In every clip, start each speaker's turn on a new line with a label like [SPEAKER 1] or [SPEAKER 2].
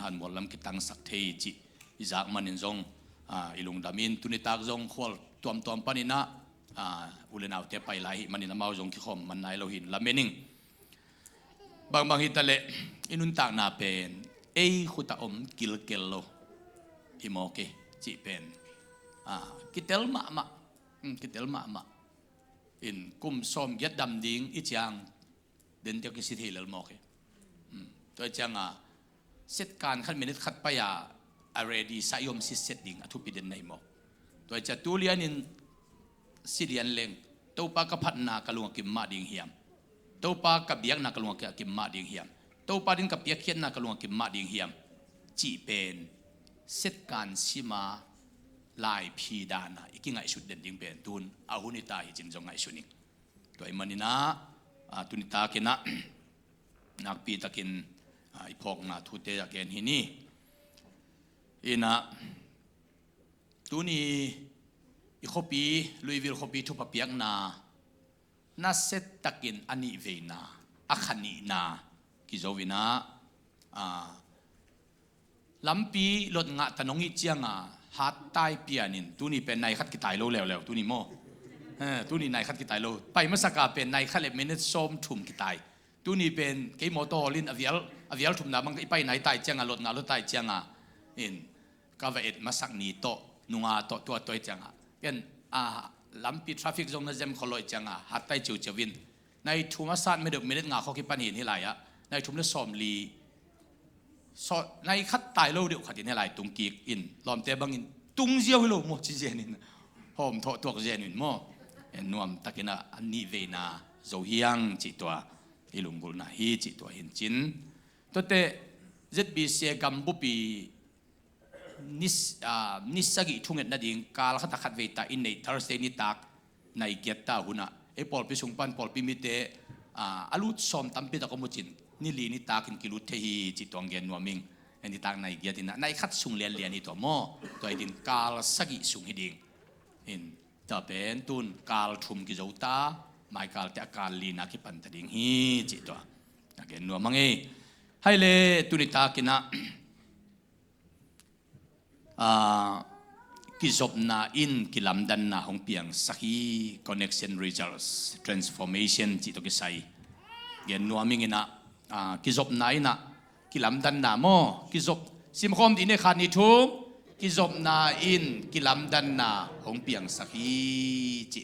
[SPEAKER 1] หันหมดลำกิตังสักเทจิอิจากมันนินจงอิลุงดามินตุนิตากจงขวลตัวปนินะอุเลนเอาเตไปไหลมันนินมาจงคิคอมมันนายเราหินละเมนิงบางฮิตะเลอินุนตากนาเป็นขุตากิลเกลโลอิโมเกจิเป็นกิเตลมาอินกุมส้มยัดดำดิ้งอิจยังเดินเดียวกิสิทธิเลลโมเกตัวจังเซตการขั้นเมนิดขัดไปอะไรดีสายมสิเซตดิ้งทุบิเดนในโมตัวจะตุเลียนินสิเดียนเลงตัวปากกับพัดนากลวงกิมมาดิ้งเหียมตัวปากกับเบียกนากลวงกิมมาดิ้งเหียมตัวปาดินกับเบียกเขียนนากลวงกิมมาดิ้งเหียมจีเป็นเซตการสิมาลายพีดานะอีกไงชุดเด่นดิ้งเป็นตุนอาหุนิตาจินจงไงชุนิงตัวไอ้มันนี่นะตุนิตากินนะนักปีตะกินไอ้พอกนาทุเตะแกนฮินี่อินะตัวนี้อีกข้อปีลุยวิลข้อปีทุบเปียกนาเซตตะกินอันนี้เวนาอักขันนีนากิโจวินาลำปีลดงะตะนงอิจียงฮัตไตเปียนินตัวนี้เป็นนายขัดกิตายโลแล้วตัวนี้โมตัวนี้นายขัดกิตายโลไปมัสกาเป็นนายขัดเล็บเมเนตส้มถุมกิตายตัวนี้เป็นเกมโมโตลินอวิลถุมนาบังไปนายตายเจียงลดงะลดตายเจียงอินกาเวตมาสักนีโตนุงตัวเจียงเป็นลำปีทราฟิกจงนั่นเจมขลอยเจียงฮัตไตจิวจวินในทุ่มสัตว์ไม่เด็กเมเนตงาเขาคิดปัญหาที่ไรในทุ่มเลือดส้มลีในขัดตายโลเดียวขัดในหลายตุงกีกอินลอมเตบังอินตุงเจียวให้โลโมจิเจนินหอมตัวเจนินโมนวมตะกินะอันนี้เวนาโจเฮียงจิตัวอิลุงกุลนาฮีจิตัวหินจินตัวเตเจ็ดบีเซียกัมบุปีนิสกิทุ่งเงินนาดิงกาลขัดขัดเวตาอินในทาร์เซนิตักในเกียรตาหุนะปอลปิสุงปันปอลปิมิเตอาลุดสอมตัมปิตะกมุจินนี่ลีนี่ตากินกิลุเทฮีจิตวังเกนนัวมิงอันนี้ตางในเกียรตินะในขัดสุงเลียนนี่ตัวโมตัวไอ้ดินกาลสกิสุงฮิดิงอินจะเป็นตุนกาลทุมกิจอุตาไม่กาลแต่กาลลีนักกิปันตดิงฮีจิตตัวนักเกนนัวมังเอให้เลตุนิตากินะกิจบนาอินกิลำดันนาหงเปียงสักฮี connection results transformation จิตตัวกิไซเกนนัวมิงนะกิจบนาอินะกิลำดันนาโมกิจบซิมคอมที่เนี่ยขาดนิทุมกิจบนาอินกิลำดันนาหงเปียงสักฮีจิ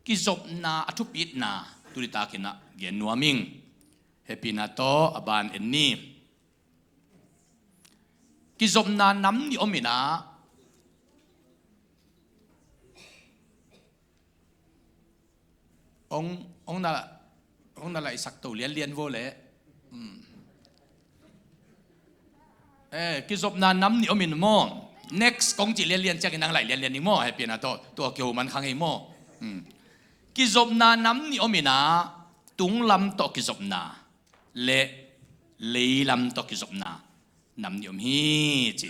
[SPEAKER 1] กิจบนาอทุปิดนาตุลิตากินะเกนนัวมิงเฮปินาโตอบานเอ็นนี่กิจบนาน้ำนี่อมินาองนั่นแหละสักตัวเลียนโวเลยกิจบนาน้ำนี่อมินโม next กงจีเลียนจะกินนางไหลเลียนนี่โมให้เปลี่ยนนะตัวเกี่ยวมันขังไอ้โมกิจบนาน้ำนี่อมินาตุงลำตกิจบนาเลยลำตกิจบนาน้ำนี่อมฮีจี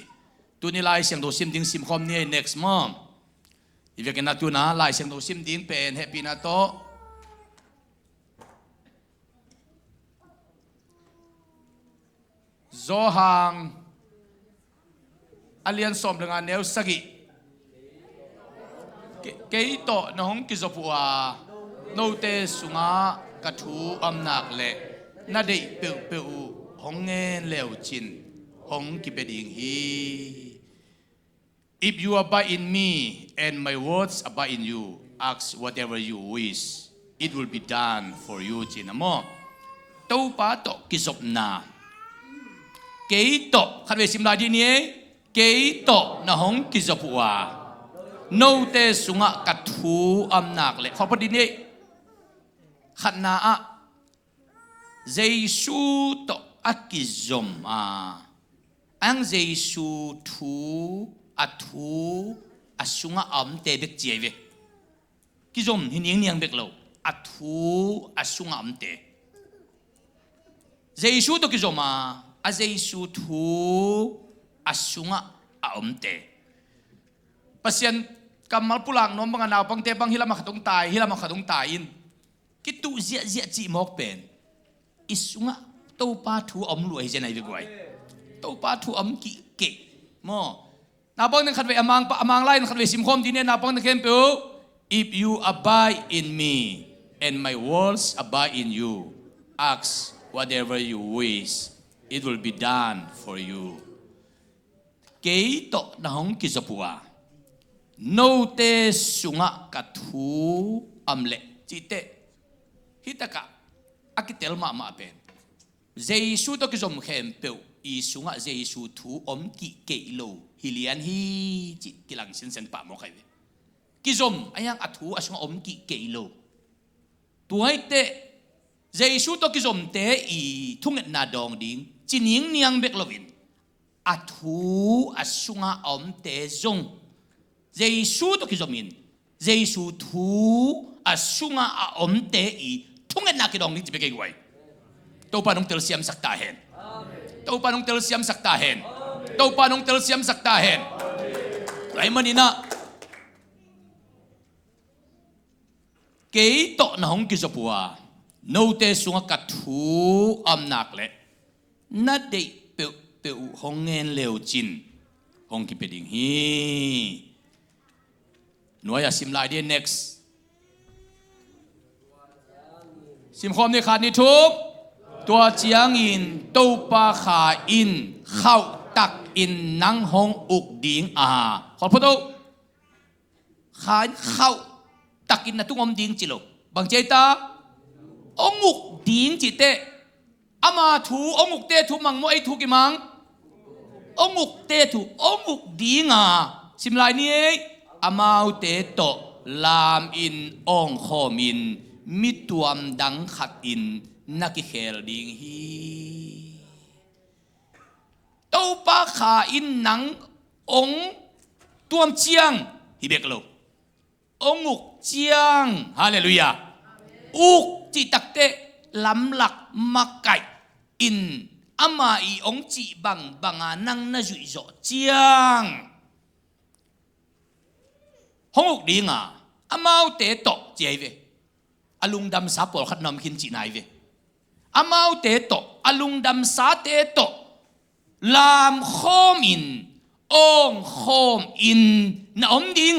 [SPEAKER 1] ตัวนี้ลายเสียงตัวซิมดิ้งซิมคอมนี่ next โมอีเวกันนะตัวนะลายเสียงตัวซิมดิ้งเป็นให้เปลี่ยนนะโตโซฮังอเลียนสมเรื่องเนวสกิเกยโตน้องกิจบัวโนเตสุงากระทูอำนักเละนาเดเปิวหงเงินเลวจินหงกิเปดิงฮี If you abide in me and my words abide in you ask whatever you wish it will be done for you จินโมเต้าป้าโตกิจบนาเกยโตขัดเวสิมลาดีนี้เกยโตนะหงกิจบัวโนเตสุงะกัดทูอำนักเลยขอพอดีนี้ขัดนาอะเจสูโตอักกิจมอังเจสูทูอัทูอัสุงะอำเตเบกเจเวกิจมหินยังเนียงเบกโลอัทูอัสุงะอำเตเจสูโตกิจมาอาเจสูทูอาสุงะอมเตปัสยันกำมัลปุลังน้องบังนาปังเตบังฮิลามาขัดงตายฮิลามาขัดงตายอินกิตุเจียจีมอกเป็นอิสุงะตัวปาทูอมรวยเจนไอวิกไว ตัวป้าถูอมกิเกะมอนาปองนั่งขัดเวอมังไล่นั่งขัดเวสิมคมที่เนี่ยนาปองนั่งเข้มเปียว if you abide in me and my words abide in you ask whatever you wish it will be done for you เกยโตนะฮงกิจปัวโนเตสุงะกัทูอัมเลจิเตฮิตะกะอากิเตลมาเป็นเจสุตกิจมเข้มเปียวอีสุงะเจสุทูอมกิเกยโลฮิเลียนฮีจิกิลังสินเซนปะโมใครเวกิจมอายังอัทูอาสุงะอมกิเกยโลตัวให้เตเจสุตกิจมเตอีทุ่งเอ็ดนาดองดิ้งจินิงเนียงเบกโลวินอัทูอาสุงะอมเตจงเจสุตกิจมินเจสุทูอาสุงะอมเตอีทุ่งเอ็ดนากิดองดิ้งจะเบกไว้ตัวปานงเตลเซียมสักตาเห็นตัวปานงเตลเซียมสักตาเห็นตัวปานงเตลเซียมสักตาเห็นไรมันนี่นะเกยโตนะฮงกิจปัวโนเตสุงกัดทูอัมนักเละนัดเดเปวฮงเงินเลวจินฮงกิเปดิงฮีหน่วยสิมลายเดีย next สิมคอมนี่ขาดนี่ทุกตัวเจียงอินตัวปาขาอินเข้าตักอินนังฮงอุกดิงขอพูดดูขาเข้าตักอินนะตุ้งอมดิงจิโลบางเจตาองุกดิงจิเตอามาถูองุกเตถูมังโมไอถูกิมังองุกเตถูองุกดิงสิมลายนี้อามาเตโตลามอินองโคมินมิตวมดังขัดอินนักเขลดิงฮีตัวปาขาอินนังองตัวมเจียงฮิเบกโลองุกเจียงฮาเลลูยาอุกจิตักเตลำหลักมักไก่อินอามาอีองจีบังนังนาจุยโจเจียงห้องอุกดิงอามาเตโตเจเวอลุงดำซาปอลขัดนำขินจีนายเวอามาเตโตอลุงดำซาเตโตลามโคมินองโคมอินนาอมดิง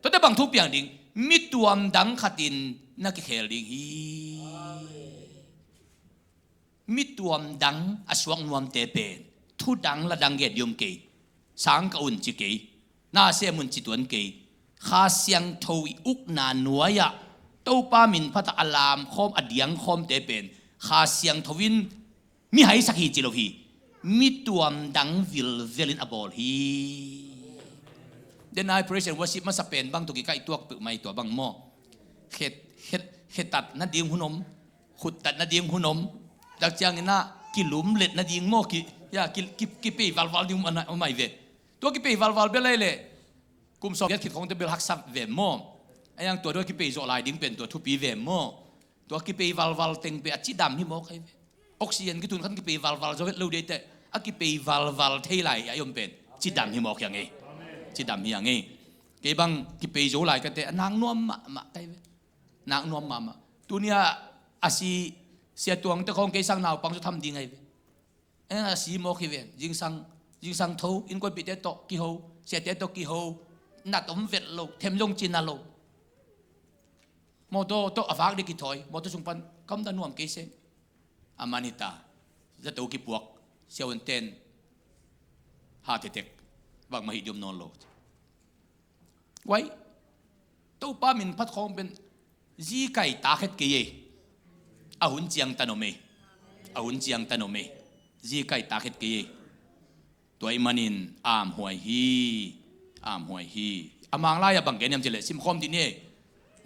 [SPEAKER 1] ตัวแต่บางทุกอย่างดิงมิตัวมดังขัดินนักเขลดิงฮีมิตัวมดังอสวงนวมเตเป็นทุดังละดังเกดยมเกยสังกอุนจิเกยนาเสมุนจิตวนเกยข้าเสียงทวีอุกนาหนัวยะตัวป้ามินพัตอลามคอมอดียงคอมเตเป็นข้าเสียงทวินมีให้สักฮีจิโลฮีมิตัวมดังวิลเวลินอบอลฮีเดนไอเพรสเซนว่าสิมาสเปนบางตุกิไกตัวปึกไม่ตัวบางหม้อเขตัดนัดยิงหุนมขุดตัดนัดยิงหุนมดักจางนี่นะกิลุมเล็ดนัดยิงหม้อกิปีวัลดิมันไม่เวตัวกิปีวัลเบลเลยกุมสอบยัดขิดของเตเบลฮักซับเวหม้อไอ้ยังตัวด้วยกิปีโจลายดิ้งเป็นตัวทุปีเวหม้อตัวกิปีวัลเต็งเปอจิดำที่หม้อใครออกซิเจนกิตุนขันกิปีวัลโจเวตลูเดตอากิปีวัลเทไลอายมเป็นจิดำที่หม้ออย่างไงจิดำอย่างงี้เก็บังกิเปโจไลกันแต่นางนวมมาไกนางนวมมาตัวเนี้ยอาศัยเสียตัวงแต่ของเกสังนาวปังจะทำดีไงอาศัยโมกิเวยิงสังทูอินก็ปิดเตโตกิโฮเสียเตโตกิโฮนัดอมเวทโลเทมยงจินาโลโมโตโตอฟากดิกิถอยโมโตสุงปันคำดานวมเกษอามานิตาจะตัวกิปวกเสียวันเตนฮาเตเตกบางมหิดยมนอนโลไว้ตัวป้ามินพัดคองเป็นจีไก่ตาเข็ดเกยอาหุนเจียงตันโอเมจีไก่ตาเข็ดเกยตัวไอ้มันินอามหวยฮีอามังลายบังเกนยมเจเลซิมคอมที่นี่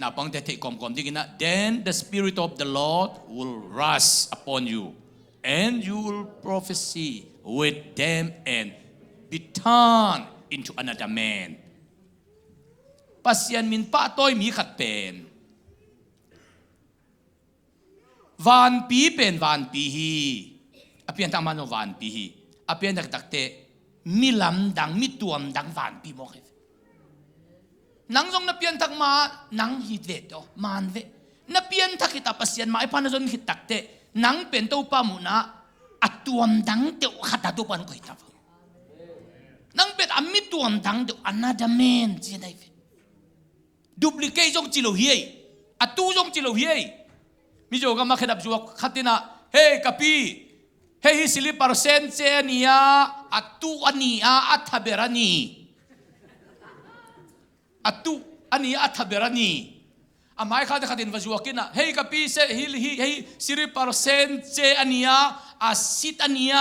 [SPEAKER 1] นาปังเตะกอมที่กินนะ then the spirit of the Lord will rush upon you and you will prophesy with them and be turned into another man ปัสยันมินป้าต้อยมีขัดเป็นวานปีเป็นวานปีฮีอภิยันตั้งมันวานปีฮีอภิยันตักเตมีลำดังมีตัวมดังวานปีโมกนังจงนับเพียนทักมานังฮิตเวดมานเวนับเพียนทักขิตาปัสยันมาไอพันจงฮิตตักเตนังเป็นตัวป้ามุนะ อัตวมดังเดียวขัดตัวปันก็ทับนังเป็นอามิตัวมดังเดียวอันน่าจะเมนจีได้เฟดูปลิเคจงจิโลเฮียอัตุจงจิโลเฮียมิโจก็มาขดับจวกขัดตินะเฮ้กับพี่เฮ้สิลิปาร์เซนเซนียอัตุอันนี้อัตเบรานีอัตุอันนี้อัตเบรานีอาไม่ข้าจะขัดตินวจวกินะเฮ้กับพี่เซเฮ้สิลิปาร์เซนเซอันนี้อาสิตอันนี้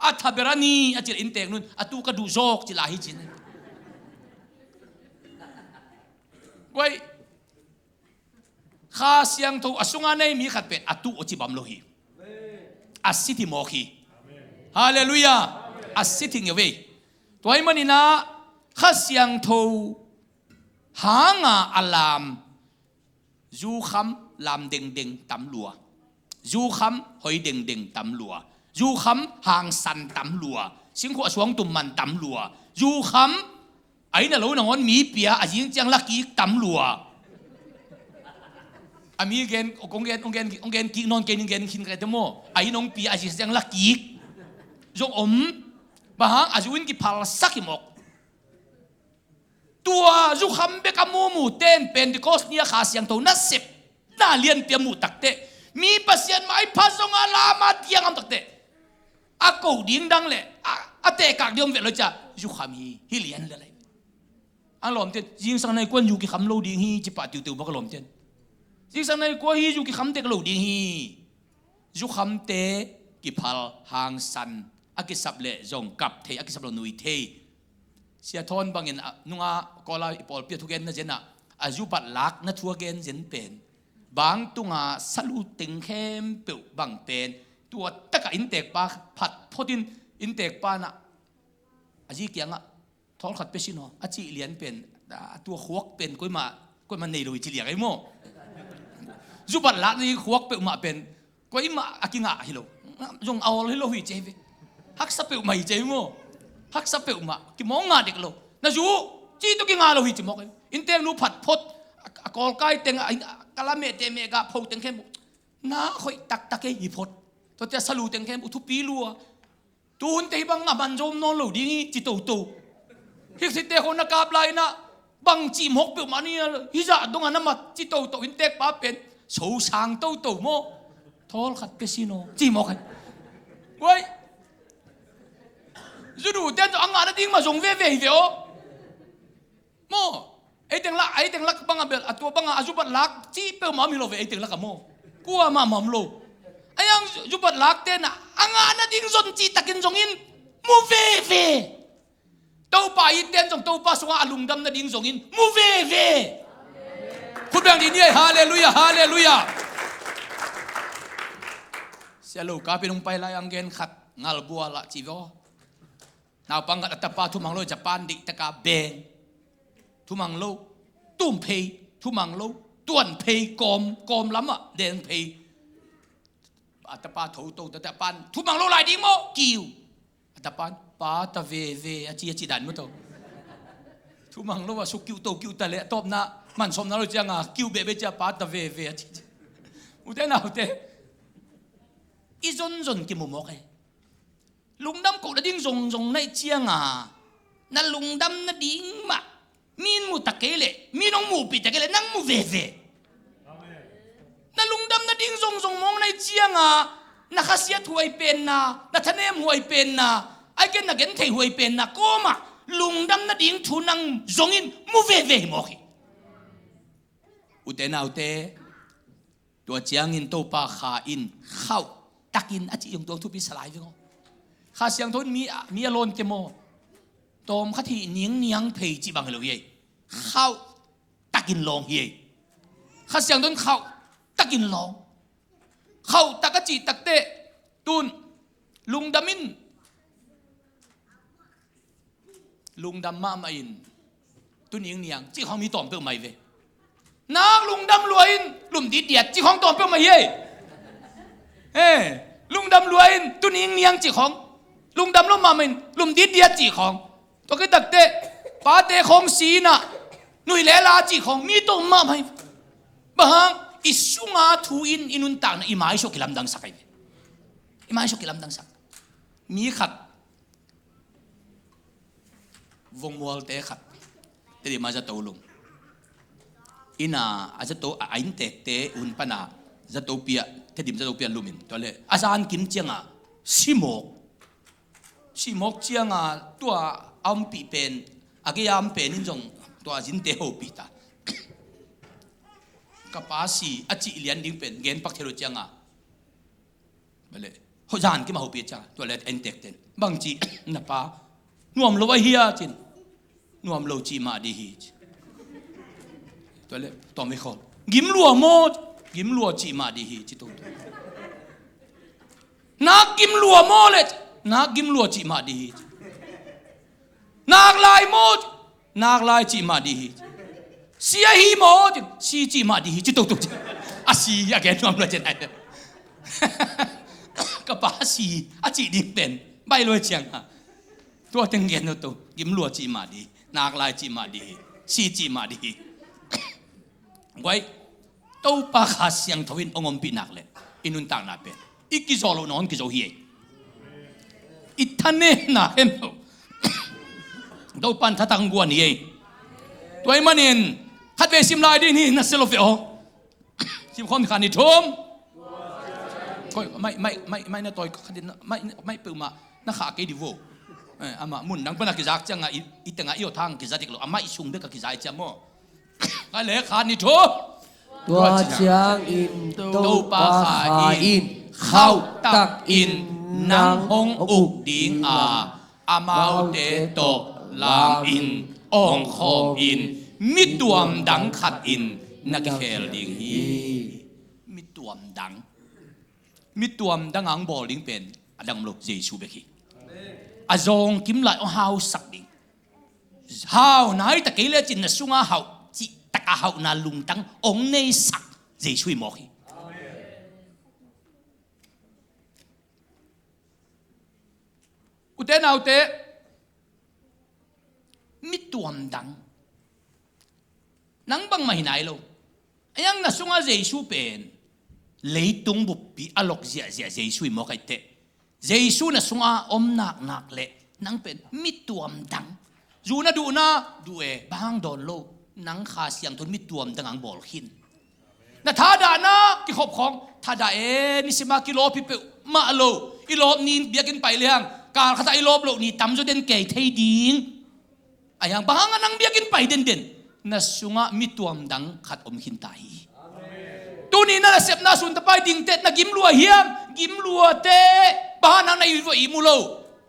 [SPEAKER 1] อัตเบรานีอาจิรอินเตกนุนอัตุกระดูโจกจิลาฮิจินไว้ข้าเสียงทูอสุงานในมีขัดเป็ดอัตุอจิบัมโลหิอัสสิทิโมขีฮาเลลูยาอัสสิทิงเยเวตัวไอ้มันนี่นะข้าเสียงทูหางอัลลามจูคำลามเด้งเด้งตำลัวจูคำหอยเด้งเด้งตำลัวจูคำหางสันตำลัวสิงขวสวงตุ่มมันตำลัวจูคำไอ้เนี่ยเราหนอนมีเปียอาจิงจังลักกี้ตำลัวอามีเกนองเกนกินอนเกนขินกันทั้งหมดไอ้น้องปีอาจิยังลักกี้จงบางอาจวินกิพาลสักกิมอกตัวจุคำเบกามูเต้นเป็นดิโกสเนียขาเสียงตัวนัดเสพน่าเลียนเปียมูตักเตมีปัสยันไม่พัสงอาลามาเทียงอันตักเตอากูดิ้งดังเลยอาเตกักเดียมเวลจ้าจุคำฮิเลียนเลยอันหลอมเต้นยิงสังในกวนอยู่กิคำโลดิ้งฮีจิปะติวบักหลอมเต้นจิสังในกว่าฮีอยู่กิคำเตกโลดิ้งฮีจุคำเตกิพัลหางสันอากิสับเละจงกับเทอากิสับโลนุยเทเสียทอนบางเงินนุ่งก็ลาปอลเปียทุกเงินนั่นเจนะอายุบัดลักนั่นทัวเงินเจนเป็นบางตุงสลุติงเข้มเปิวบางเป็นตัวตะกอินเตกปาผัดพอดินอินเตกปานะอาจีเกียงท้องขัดเปชิโนอาจีเลียนเป็นตัวขวกเป็นก้อยมาในลุยจีเลียงไอ้โม่ยุบัดลักนี่ขวกเปิวมาเป็นก้อยมาอากิงะฮิโลจงเอาฮิโลหิเจฟฮักสเปิวมาฮิเจโม่ฮักสเปลมากิมองงาเด็กโลนะจูจีตุกิงาโลหิจิมอกอินเตงนูผัดพดกอลไกเตงกะละเมเตเมกะพงเตงเข้มน้าคอยตักเกยพดตัวเตสลูเตงเข้มอุทุปีลัวตูนเตบังมันจมนอนโลดีงี้จิตูฮิกสิเตคนนักกาบไลนะบังจีมกเปลมานี่ฮิจะตรงนั้นมาจิตูอินเตกป้าเป็นโฉชางตูโมทอลขัดเปซิโนจีมอกไว้จุดเด่นจะอ่างงานดิ้งมาส่งเว่เดียวโม่ไอ้เต็งลักบังอาเบลตัวบังอาจุบัดลักจีเปลมามีโลเวไอ้เต็งลักกับโม่กูว่ามาหม่อมโลไอ้ยังจุบัดลักเต้นอ่างงานดิ้งส่งจีตะกินส่งอินมูเว่ตัวป่าอีเต้นส่งตัวป่าส่งอาลุงดำนั่นดิ้งส่งอินมูเว่พูดแบบนี้ฮาเลลูยาฮาเลลูยาเสียลูกกาเป็นองไปลายอังเกนขัดงาลบัวละจีวนาปังกัตตาปาทุมังโลญี่ปุ่นดิตะกาเบงทุมังโลตุ้มเพย์ทุมังโลต้วนเพย์กอมล้ำอ่ะเดงเพย์อัตตาปาถูโตตะปันทุมังโลลายดิ้งโมกิวอัตตาปันปาตะเวอาจีดันมั้งตัวทุมังโลว่าสุกิวโตกิวตะเละตบนะมันสมนั้นเราจะงากิวเบจะปาตะเวอาจีอุเทน่าอุเทอีจนกิมุมอกลุงดำกูได้ดิ้งส่งในเชียงนั่นลุงดำนั่นดิ้งมามีนมูตะเกเลมีน้องมูปีตะเกเลนั่งมูเวนั่นลุงดำนั่นดิ้งส่งมองในเชียงนักเสียถวยเป็นนักทะเนมหวยเป็นไอ้เกณฑ์นักเกณฑ์เทหวยเป็นก็มาลุงดำนั่นดิ้งทุนังส่งอินมูเวหมอกอุเตนาอุเตตัวเชียงอินโตปาขาอินเข้าตักอินอาจิยงตัวทุบิสลายไปก็ข้าเสียงทนมีอารมณ์เจโมตอมข้าที่เนียงเพย์จีบังเหลวเย่เข้าตักินลองเย่ข้าเสียงทนเข้าตักินลองเข้าตักจีตักเตะตุนลุงดามินลุงดำมาไม่อินตุนเนียงจีของมีตอมเปรี้ยวไม่เวนักลุงดำรวยลุมดีเดียดจีของตอมเปรี้ยวไม่เย่ลุงดำรวยตุนเนียงจีของลุงดำลุมมาเป็นลุมดิดเดียจีของตัวก็ตักเตะป้าเตะของสีน่ะหนุ่ยเลลาจีของมีตัวมาไม่บางอิสุงาทูอินุนต่างอิมาอิโชกิลำดังสักไอ้อิมาอิโชกิลำดังสัก มีขัดวงมอลเตะขัดแต่ดีมาจะโตลงอินาอาจจะโตอินเตะเตะอุนปนาจะโตเปียแต่ดีมาจะโตเปียลุมินตัวเลยอาจารย์กินเจียงอ่ะชิโมกเจียงอ่ะตัวอัมปีเป็นอากิยามเป็นนี่จงตัวจินเตะโฮปีตากับภาษีอาจิเลียนดิ้งเป็นเงินปักเทโรเจียงอ่ะไปเลยเขาจานกี่มาโฮปีจ้าตัวเลยเอ็นเตกเต็นบางจีนับป้านวมโลวะเฮียจินนวมโลจีมาดีฮีตัวเลยตัวไม่ขอกิมลัวโมดกิมลัวจีมาดีฮีจิตตัวนักกิมลัวโมเลยนักกิมลัวจีมาดีฮีนักลายโมดนักลายจีมาดีฮีเสียฮีโมดซีจีมาดีฮีจิตตัวอาซีอยากแกนวมเลยจะไหนกับภาษีอาจีดิ้งเป็นใบลอยเชียงอ่ะตัวเต็งเงินตัวกิมลัวจีมาดีนักลายจีมาดีซีจีมาดีไว้ตัวปากหาเสียงทวินองค์ปีนักเลยอินุนต่างนาเป็นอีกกี่โซโลนอนกี่โซเฮียอีท่านเนี่ยน่าเห็นตัวปันทัตังกวนเฮียตัวไอ้มันเองขัดเวสิมลายดีนี่นัสเซลฟิโอสิมคอมขันนี่ทุ่มไม่น่าต่อยขัดไม่เปิดมานักขาเกดิโวอามามุนนังปนักกิจจังอ่ะอีตั้งอ่ะอีโอทางกิจติกโลอามาอีชุงเด็กกิจจังโม่ก็เลยขันนี่ทุ่ม
[SPEAKER 2] ตัวเชียงอินตัวปาขาอินเข้าตักอินนางหงอุกดิง
[SPEAKER 1] อามาเตโตลามอินองคอมอินมิตวมดังขัดอินนักเคลดิงฮีมิตวมดังอังบอลิงเป็นดังโลกเยซูเบกีอาจงกิมไหลเอาฮาวสักดิฮาวไหนตะเกียเลจินนะสุงาฮาวจิตะกะฮาวนาลุงตังองเนสักเยซูมอกีอุเตนาอุเตมิตวมดังนังบังไม่ไหนโลยังนะสุงาเยซูเป็นเลยตุงบุปผีอลกเสียเยซูมอกีเตเยซูนะสุงาอมนักเละนังเป็นมิตวมดังจูนะดูนะดูบางโดนโลนังขาเสียงทนมิตวมดังอังบอลขินนะท่าดานะกิขบของท่าดานี่สิมากิโลพิเปมาโลอีโลนี่เบียกินไปเลี้ยงการขัดอีโลโลนี่ตำจนเด่นเกยเทดิงไอ้ยังบางนังเบียกินไปเด่นนะสุงามิตวมดังขัดอมขินตายตัวนี้น่าเสพน่าสุนทรไปดิ่งเตะนักกิมลัวเฮียมกิมลัวเตะบ้านนั้นในวิวอิมุโล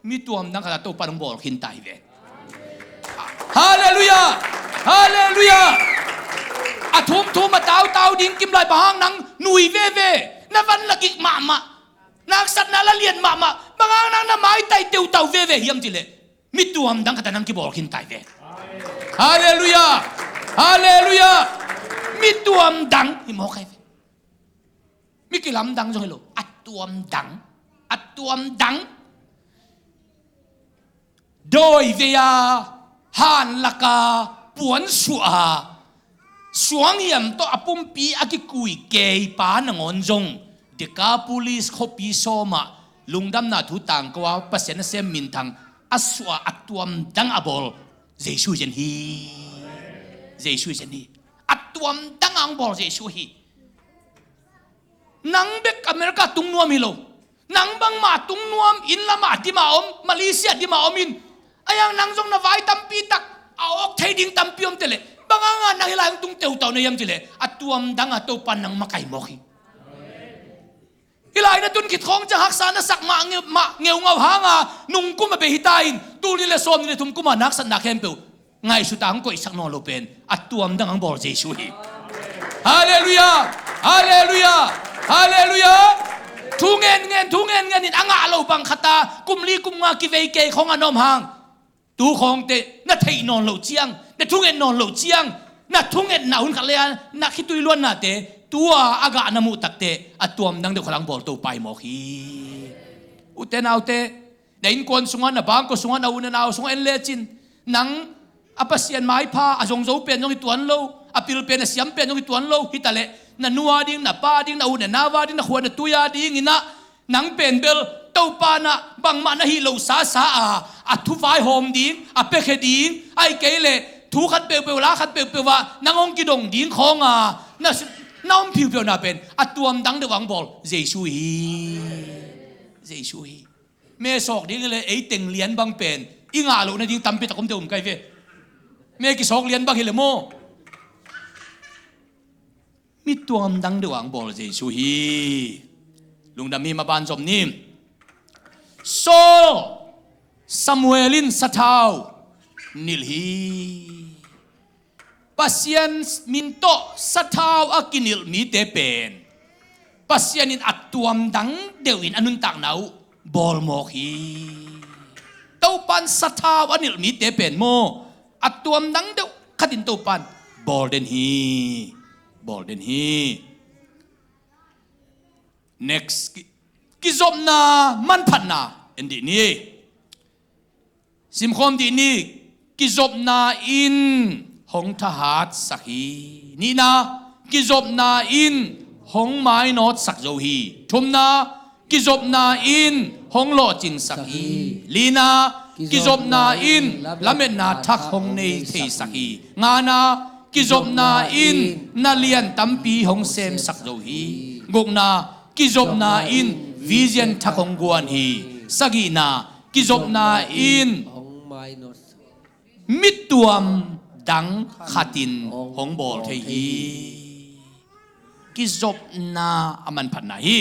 [SPEAKER 1] มีตัวมันดังขนาดตัวปานบอลขินตายเวฮาเลลูยาฮาเลลูยาอาทุ่มมาเต้าดิ่งกิมลายบ้านนังหนุยเวนับวันละกิมานักสัตว์น่าละเลียนมาบางนังน่าไม่ไต่เต้าเวเฮียมจิเลมีตัวมันดังขนาดนังกิบอลขินตายเวฮาเลลูยาฮาเลลูยามีตัวมันดังที่มอใครมิกิลำดังจังเลยอัดตัวมดังโดยเวียฮันลักาปวนสัวสวงยำตัวอปุ่มปีอากิคุยเกยปานงอนจงเด็กาปูลิสขบีโซมาลุงดำนาทุตังกว่าภาษาเซมินทังอสวะอัดตัวมดังอบอลเจสุเจนฮีอัดตัวมดังอังบอลเจสุฮีนังเบกอเมริกาตุงนวมฮิโลนังบังมาตุงนวมอินละมาดิมาอมมาเลเซียดิมาอมินอายังนังจงนาไว้ตัมปีตักเอาออกเทดิงตัมปีอมเตเลบางงานนังฮิลายตุงเตวเตาในยามเตเลอัตวมดังอัตวปันนังมาไก่มอกีฮิลายนัตุนคิดของจะหักษานะสักมาเงียวเงาหางานุ่งกุมมาเบหิตาอินตูนี่เลสอมนี่ทุมกุมานักสันนักเฮมเปวไงสุดตังก็อีสักนอโลเป็นอัตวมดังอังบอลเจสุฮีฮาเลลูยาฮาเลลูยาฮาเลลูยาทุเงินนี่อ่างอาโลบังคตากุมลีกุมงากิเวเกของอนอมหางตูของเตน่ะเทนอนโลเจียงน่ะทุเงินนอนโลเจียงน่ะทุเงินน่ะหุ่นขัดเลยน่ะคิดตุยล้วนน่ะเตตัวอากาศน้ำมูตักเตอัตวมดังเด็กขลังบอลตัวไปหมอคีอุเตนเอาเตเดินกวนสงวนน่ะบางก็สงวนเอาอุ่นเอาสงวนเลจินนังอภัสยันไม้พาอจงโจเป็นยงอีตัวโลอปิลเป็นเสียมเป็นยงอีตัวโลฮิตาเลนันนัวดิ้งนับป้าดิ้งนัวอุ่นนาวาดิ้งนักหัวนัตุยาดิ้งอินะนังเป็นเบล เต้าปานะบางมันฮิโลซาซาอาทุไฟโฮมดิ้งอาเปเคดิ้งไอเกเลทุขัดเปลวเปลวลาขัดเปลวเปลวว่านางองกิดงดิ้งของน่ะน้องผิวเปลวน่าเป็นตัวมดังเดวังบอลเจสุฮีเมสอกดิ้งเลยไอเต็งเลียนบางเป็นอีงาลูกในดิ้งตั้มเปตะคมเดิมไกลเวเมกิสอกเลียนบางเฮลโมมีตัวมดังเดวังบอลเจสุฮีลุงดามีมาบานจอมนิ่มโซซามูเอลินสะเทานิลฮีปัสยันมินโตสะเทาอากินิลมีเตเป็นปัสยันินอัตตัวมดังเดวินอนุนตักนาวบอลโมฮีเต้าปันสะเทาอานิลมีเตเป็นโมอัตตัวมดังเดวขัดินเต้าปันบอลเดนฮี next กิจอมนามันพันนาเอ็นดีนี่สิมคมดีนี่กิจอมนาอินหงทหารสักฮีนี่นะกิจอมนาอินหงไม้นอดสักโจฮีทุมนากิจอมนาอินหงโลจิงสักฮีลีนากิจอมนาอินละเมนาทักหงในเทสักฮีงานากิจอมนาอินนาเลียนตัมปีหงเซมสักโจฮีงกนากิจบนาอินวิเซียนทักงกวนฮีสกีนากิจบนาอินมิดตัวมดังขัดินหงบอลเทฮีกิจบนาอามันพันนาฮี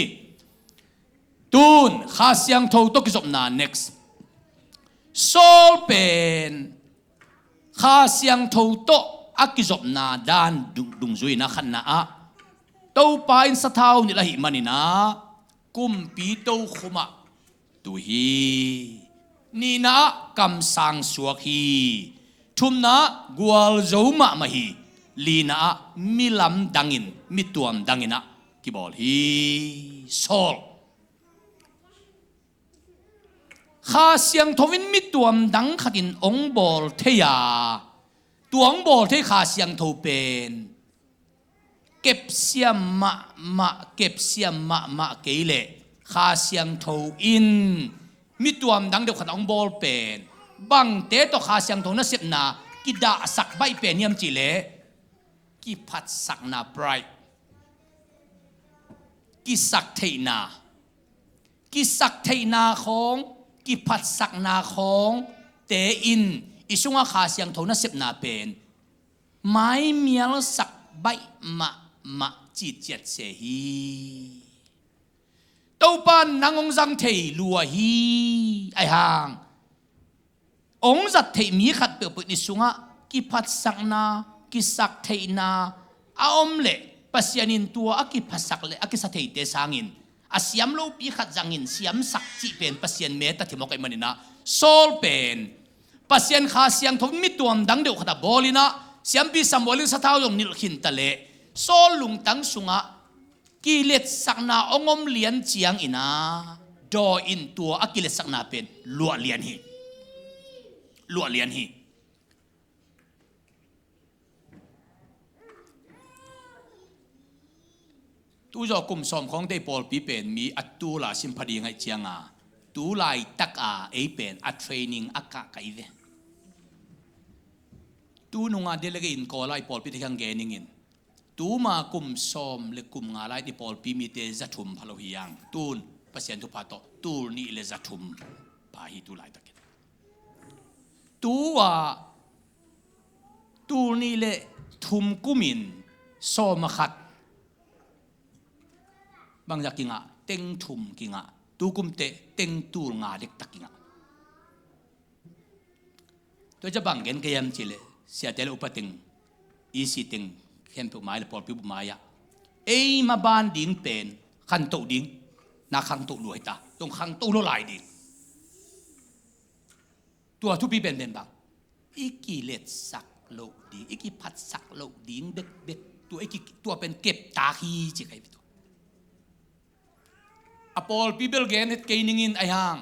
[SPEAKER 1] ตูนข้าเสียงโทตกิจบนา next โซลเป็นข้าเสียงโทโตอักกิจบนาด้านดุงจุยนะขันนาอะเต้าปายสะเทานี่ละหิมันนี่นะกุมปีเต้าขุมะตุฮีนี่นะกำสังสวกฮีทุมนะกวลโจมะมาฮีลีนะมิลำดังอินมิตัวมดังอินะกิบอลฮีโซลข้าเสียงทวินมิตัวมดังขัดินองบอลเทียตัวองบอลเทียข้าเสียงทเป็นเก็บเสียมเก็บเสียมเกเลข้าเสียงทูอินมิตัวมดังเดียวขัดองบอลเป็นบังเตต่อข้าเสียงทูน่าเสพนากิดาสักใบเป็นยำจีเลกิพัดสักนาไบรกิสักเทนาของกิพัดสักนาของเตอินอิสุงาข้าเสียงทูน่าเสพนาเป็นไม้เมียลสักใบมาจีเจ็ดเสียฮีเต้าปันนางองจังเทลัวฮีไอห่างองจัดเทมีขัดเปลือกนิสุงะกิพัดสักนากิสักเทนาอาอมเละปัสยานินตัวอากิพัดสักเละอากิสักเทเตสังินอาเสียมโลปีขัดจังินเสียมสักจีเป็นปัสยานเมตติมอกไอมันนะโซลเป็นปัสยานข้าเสียงทบมิตัวดังเดียวขัดบอลินะเสียมปีสัมบอลินสะเท้าลงนิลขินตะเลโซลุงตังสุงะกิเลสสักนาองมเลียนเจียงอินาดออินตัวอากิเลสสักนาเป็นลัวเลียนฮีตู้จอกลุ่มสอมของได้ปอลปีเป็นมีอัตตูลาสิมพดีไงเจียงตูไลตักเอเป็นอัตเทรนนิ่งอากาไกเวตูนุงาเดลเกอินกอไลปอลปีที่ขังเกนิงินตูมากุมซอมเลกุมงาไลที่ปอลปีมีเตจัตุมพะโลหิยังตูนเปอร์เซ็นต์ทุพาโตตูนี่เลจัตุมพาหิตูไลตะเกนตูนี่เลทุมกุมินซอมขัดบางจากกิงะเต็งทุมกิงะตูกุมเตเต็งตูงาเด็กตะกิงะตัวจะบังเกนเกยมจิเลเสียเตลอุปติงอีสิติงเข้มปุไม้และปอลปิบุไม้อะมาบานดิ้งเป็นขันโตดิ้งนาขังโตรวยตาตรงขังโตโลลายดิ้งตัวทุบีเป็นบังอีกิเลสสักโลดิ้งอีกิพัดสักโลดิ้งเบ็ดตัวอีกิตัวเป็นเก็บตาฮีจิใครตัวอปอลปีเบลเกนเฮดเกนิงินไอห่าง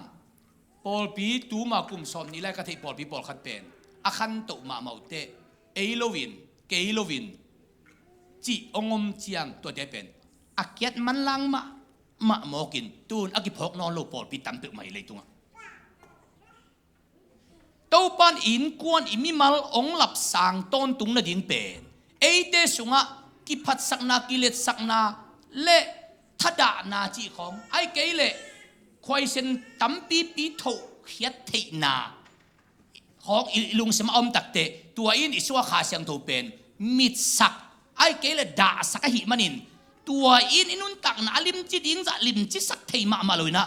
[SPEAKER 1] ปอลปีตูมากุมซอมนี่แหละก็ที่ปอลปีปอลขัดเป็นอาคันโตมาเมาเตเอโลวินเกโลวินจีองมเจียงตัวเดียเป็นอาเกียดมันลังมา มาหมอกินตูนอากิพกนอนโลปอดปีตันเปิดใหม่เลยตัวตัวปันอินกวนอิมิมัลองหลับสางต้นตุงนาดิงเป็นเอเดสุงะกิพัดสักนากิเลสสักนาเละทัดานาจีของไอ้เกเละคอยเซนตั้มปีปีโถเขียดเทนาของลุงสมอมตักเตตัวอินอิสวาขาเสียงโถเป็นมิดสักไอ้เกเละด่าสักหิมันินตัวอินนุนตักนาลิมจิดิงจะลิมจิสักเทมาเลยนะ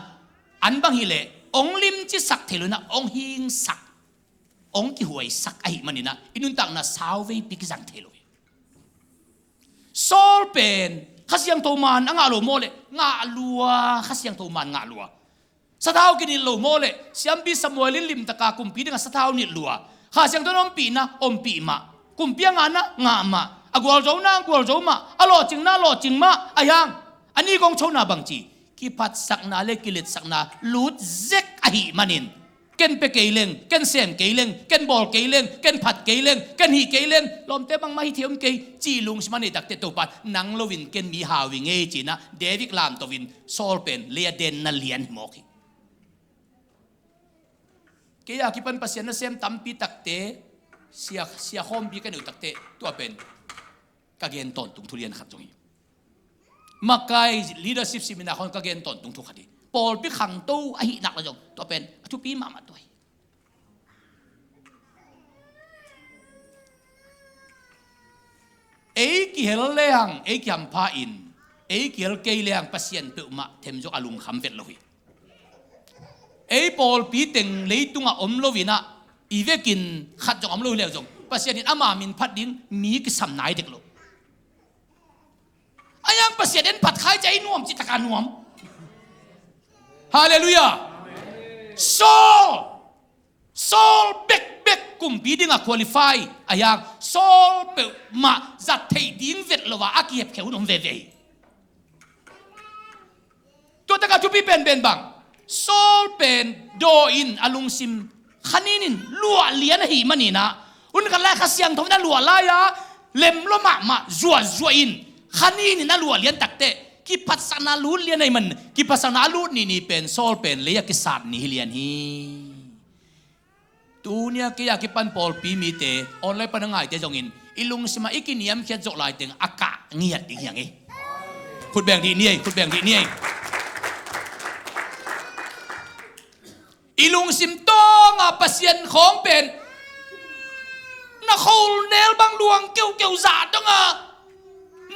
[SPEAKER 1] อันบางฮิเละองลิมจิสักเทเลยนะองหิงสักองที่หวยสักไอ้มันนี่นะอินุนตักนะสาวเวปิกจังเทลอยโซลเป็นข้าเสียงโตมันอ่างาโลโมเลงาลัวข้าเสียงโตมันงาลัวสะท้าวกินโลโมเลเสียมบีสมัวลินลิมตะกากุมปีdenganสะท้าวนิลัวข้าเสียงโตน้องปีนะอมปีมากุมปีงานนะงามาอกัวโจนะกัวโจมาอโลจิงนะโลจิงมาอายังอันนี้กองโชนาบางจีกิพัดสักนาเลกิเลตสักนาลูดเซ็กไอ้มันนินเกนเปเกเลงเกนเซมเกเลงเกนบอลเกเลงเกนผัดเกเลงเกนฮีเกเลงลมเตบังไม่เทียมเกจีลุงสมันนี่ตักเตตัวปัดนังโลวินเกนมีฮาวิงเอจีนะเดวิกลามตัววินโซลเป็นเลียเดนนัลเลียนหมอกเกียร์กิปันปัสยานะเซมตั้มปีตักเตเสียโฮมปีกันอยู่ตักเตตัวเป็นกางเกนตอนตุงทุเรียนขัดตรงนี้มาไกล leadership seminar คนกางเกนตอนตุงทุกคดีปอลพิขังตู้ไอ้หนักระจงตัวเป็นทุกปีมาด้วยเอ้กี่เฮลเลียงเอ้กี่อัมพาอินเอ้กี่เฮลเกลียงพัศยันเปิดมาเทมจกอารมณ์คำเวทเลยเอ้ปอลปีเต็งเลยตุงอมโลวินะอีเวกินขัดจงอมโลวิเลยจงพัศยันอามามินพัดดิ้งมีกิสำนายเด็กโลอายังพัศยันพัดขายใจนวมจิตการนวมฮาเลลูยาโซลเบกกุมปีดิ้งอะคุริฟายอายังโซลเปิดมาจัดเทดิ้งเวทลว่าอากีเห็บเขียวนมเวตัวตะการทุบีเป็นบังโซลเป็นโดอินอลุงซิมขันินินลัวเลียนหีมันนี่นะอุนกันแรกขัดเสียงทว่านั้นลัวลายะเล็มลมาจัวอินขันินินนั่นลัวเลียนตักเตกิปัสนาลูเลียนไอ้มันกิปัสนาลูนี่เป็นโซลเป็นเลยกิสัตนี่เลียนฮีตัวเนี้ยกิยากิปันปอลปีมีเตออนไลน์ปันง่ายเตจงอินอิลุงสมาอิกินิยมเขียนจกลายเต็งอากาเงียดอีกอย่างงี้คุณแบ่งดีนี่คุณแบ่งดีนี่อิลุงสิมต้องปัสยันของเป็นนักเขาเนลบางดวงเกี่ยวจ่าต้อง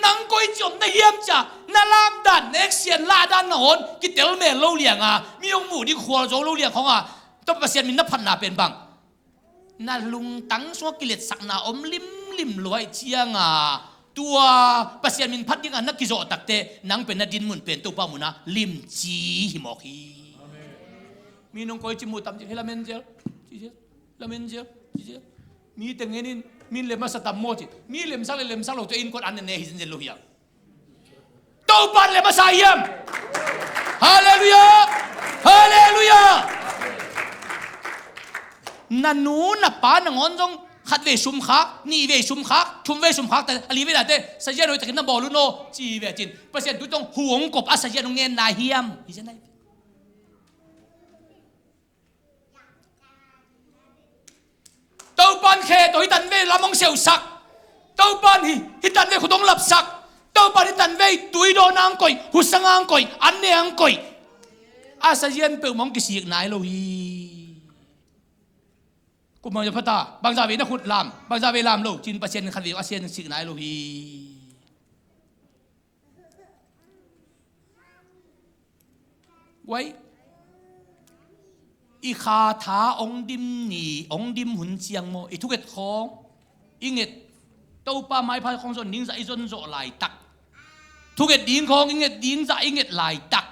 [SPEAKER 1] นังก้อยจมในเยี่ยมจ้ะนาลามดันเอ็กเซียนลาดันหอนกิเตลเมลโลเลียงมีองหมู่ที่ขวาโจโลเลียงของต้องปัสยันมินนับพันนาเป็นบังนาลุงตั้งสัวกิเลสสักนาอมลิมลอยเชียงตัวปัสยันมินพัดยังนักกิโจตักเตนังเป็นนาดินมุนเป็นตัวป้ามุนะลิมจีหิมอกีมีน้องก้อยจิมูตามจิเฮลาเมนเจลจิเจลาเมนเจลจิเจมีแต่เงินมีเลมาสตัมโมจิมีเลมสักเราตัวอินคนอันเนหินเจลูฮิยาตัวปันเลมาสายมฮาเลลูยาฮาเลลูยานันนูนับปานงอนจงขัดเวชุมคักนี่เวชุมคักชุมเวชุมคักแต่อลีเวลาเตสัญญาโดยตะกินน้ำบอลลูโนจีเวจินเปอร์เซ็นต์ดูตรงห่วงกบอาศัยนงเงินนายเฮียมฮิจันไนตัวปันเคตัวฮิตันเวลามองเสียวสักตัวปันฮิตันเวขุดงหลับสักตัวปันฮิตันเวตุยโดนังก่อยหุสังอังก่อยอันเนอังก่อยอาศัยนเปิดมองกิสิกนายโลฮีกูมองจะพัตตาบางจาวีนักขุดลามบางจาวีลามโลจินเปอร์เซ็นต์ขัดวิวอาเซียนสิกนายโลฮีไว้อีคาถาองดิมนี่องดิมหุ่นเจียงโมอีทุกเอ็ดของอีเง็ดเต้าป้าไม้พายของส่วนดิ้งจะอีจนโจลายตักทุกเอ็ดดิ้งของอีเง็ดดิ้งจะอีเง็ดลายตัก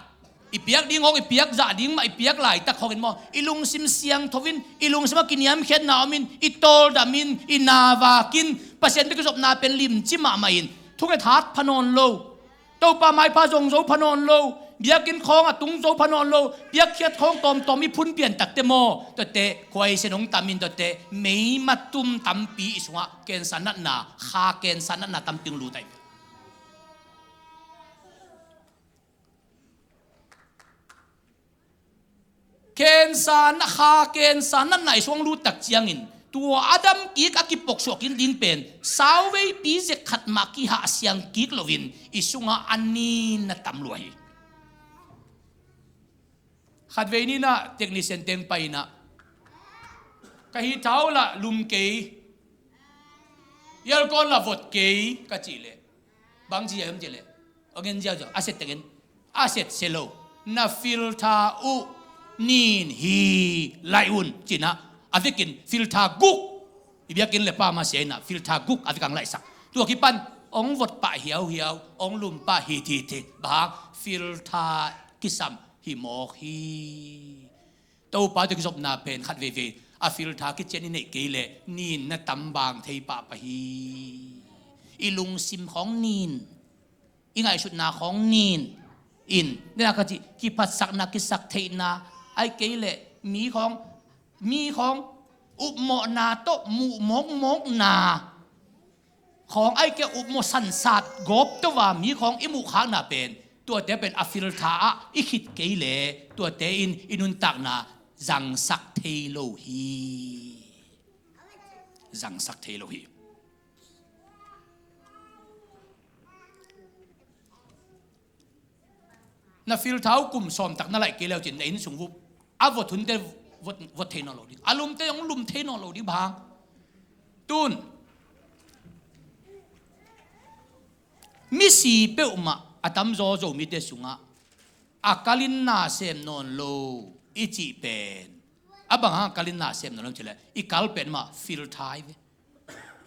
[SPEAKER 1] อีเปียกดิ้งของอีเปียกจะดิ้งมาอีเปียกลายตักของเห็นโมอีลุงซิมเสียงทวินอีลุงสมากินยามเขียนนามินอีโตลดามินอีนาวากินเปอร์เซ็นต์ไปกระสบนาเป็นลิมจิมาไม่อินทุกเอ็ดฮัดพนนโลเต้าป้าไม้พายจงโจพนนโลเบียกินของตุงโจพนนโลเบียเขียดของตอมมีพุ่นเปลี่ยนตักเตโมตัวเตควยเสนงตามินตัวเตไม่มาตุ้มตัมปีสวะเกณฑ์สันนัดนาข้าเกณฑ์สันนัดนาตัมตึงรูไต เกณฑ์สารคาเกณฑ์สารนั่นไหนช่วงรู้ตักเจียงอินตัวอาดัมกีกอากิปกสวกินดิงเป็นสาวเวปีเจขัดมากิหาเสียงกีกลวินอิสุงาอันนี้นัตตำรวยขัดเวนี่นะเทคนิคเซนเต็งไปนะกะฮิเท้าละลุมเกยยัลกอนละวดเกยกะจีเลบางจีเอ็มจีเลเอาเงินเจ้าอาเซตเงินอาเซตเซโลนาฟิลทาอุนีนฮีไลอุนจีนะอาฟิกินฟิลทากุกอีเบียกินเลป้ามาเสียนะฟิลทากุกอาฟิกังไลสักตัวกิปันองวดปะเหี่ยวองลุมปะฮีทีบางฟิลทากิซัมฮิโมฮีตัวป้าจะกิจบนาเป็นขัดเวอาฟิลทากิเจนี่เนกเลนีนนัตตำบางเทปะปะฮีอีลุงซิมของนีนอีไงชุดนาของนีนอินนี่นะก็ที่กิปัสสักนักกิสักเทนาไอเกเลมีของอุโมนาโตมุมกนาของไอเกอุโมสันสัตกบตัวมีของอิมุขางนาเป็นตัวเตเป็นอฟิลทาอิคิดเกเลตัวเตอินุนตักนาจังสักเทโลฮีจังสักเทโลฮีนาฟิลท้ากลุ่มซ้อมตักนั่นแหละเกลียวจินในอินสุงวุบอาวทุนเตวเทนอโลดีอารมณ์เตยองลุมเทนอโลดีบางตุนมิสีเป้ามาอาตัมโจโจมิเตสุงะอากาลินนาเซมนอนโลอิจิเป็นอาบังฮะกาลินนาเซมนอนโลเฉลยอีกาลเป็นมาฟิลทาย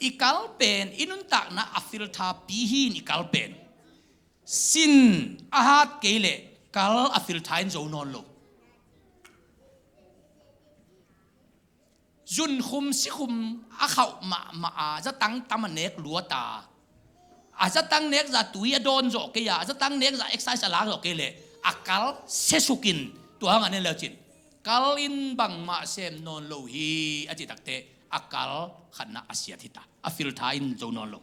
[SPEAKER 1] อีกาลเป็นอินุนตักนะอฟิลทาปีหินอีกาลเป็นสินอาหารเกเลกาลอฟิลทายโจนอนโลจุนคุมสิคุมอาเขามาจะตั้งตามันเนกลัวตาอาจจะตั้งเนกจะตุยโดนโจเกียจะตั้งเนกจะเอ็กไซส์ล้างโจเกเลอากาลเซสุกินตัวงานนี้แล้วจินกาลินบังมาเซมนอนโลฮีอาจิตักเตอากาลขันนาอาเซียทิตาอฟิลทายโจนอนโล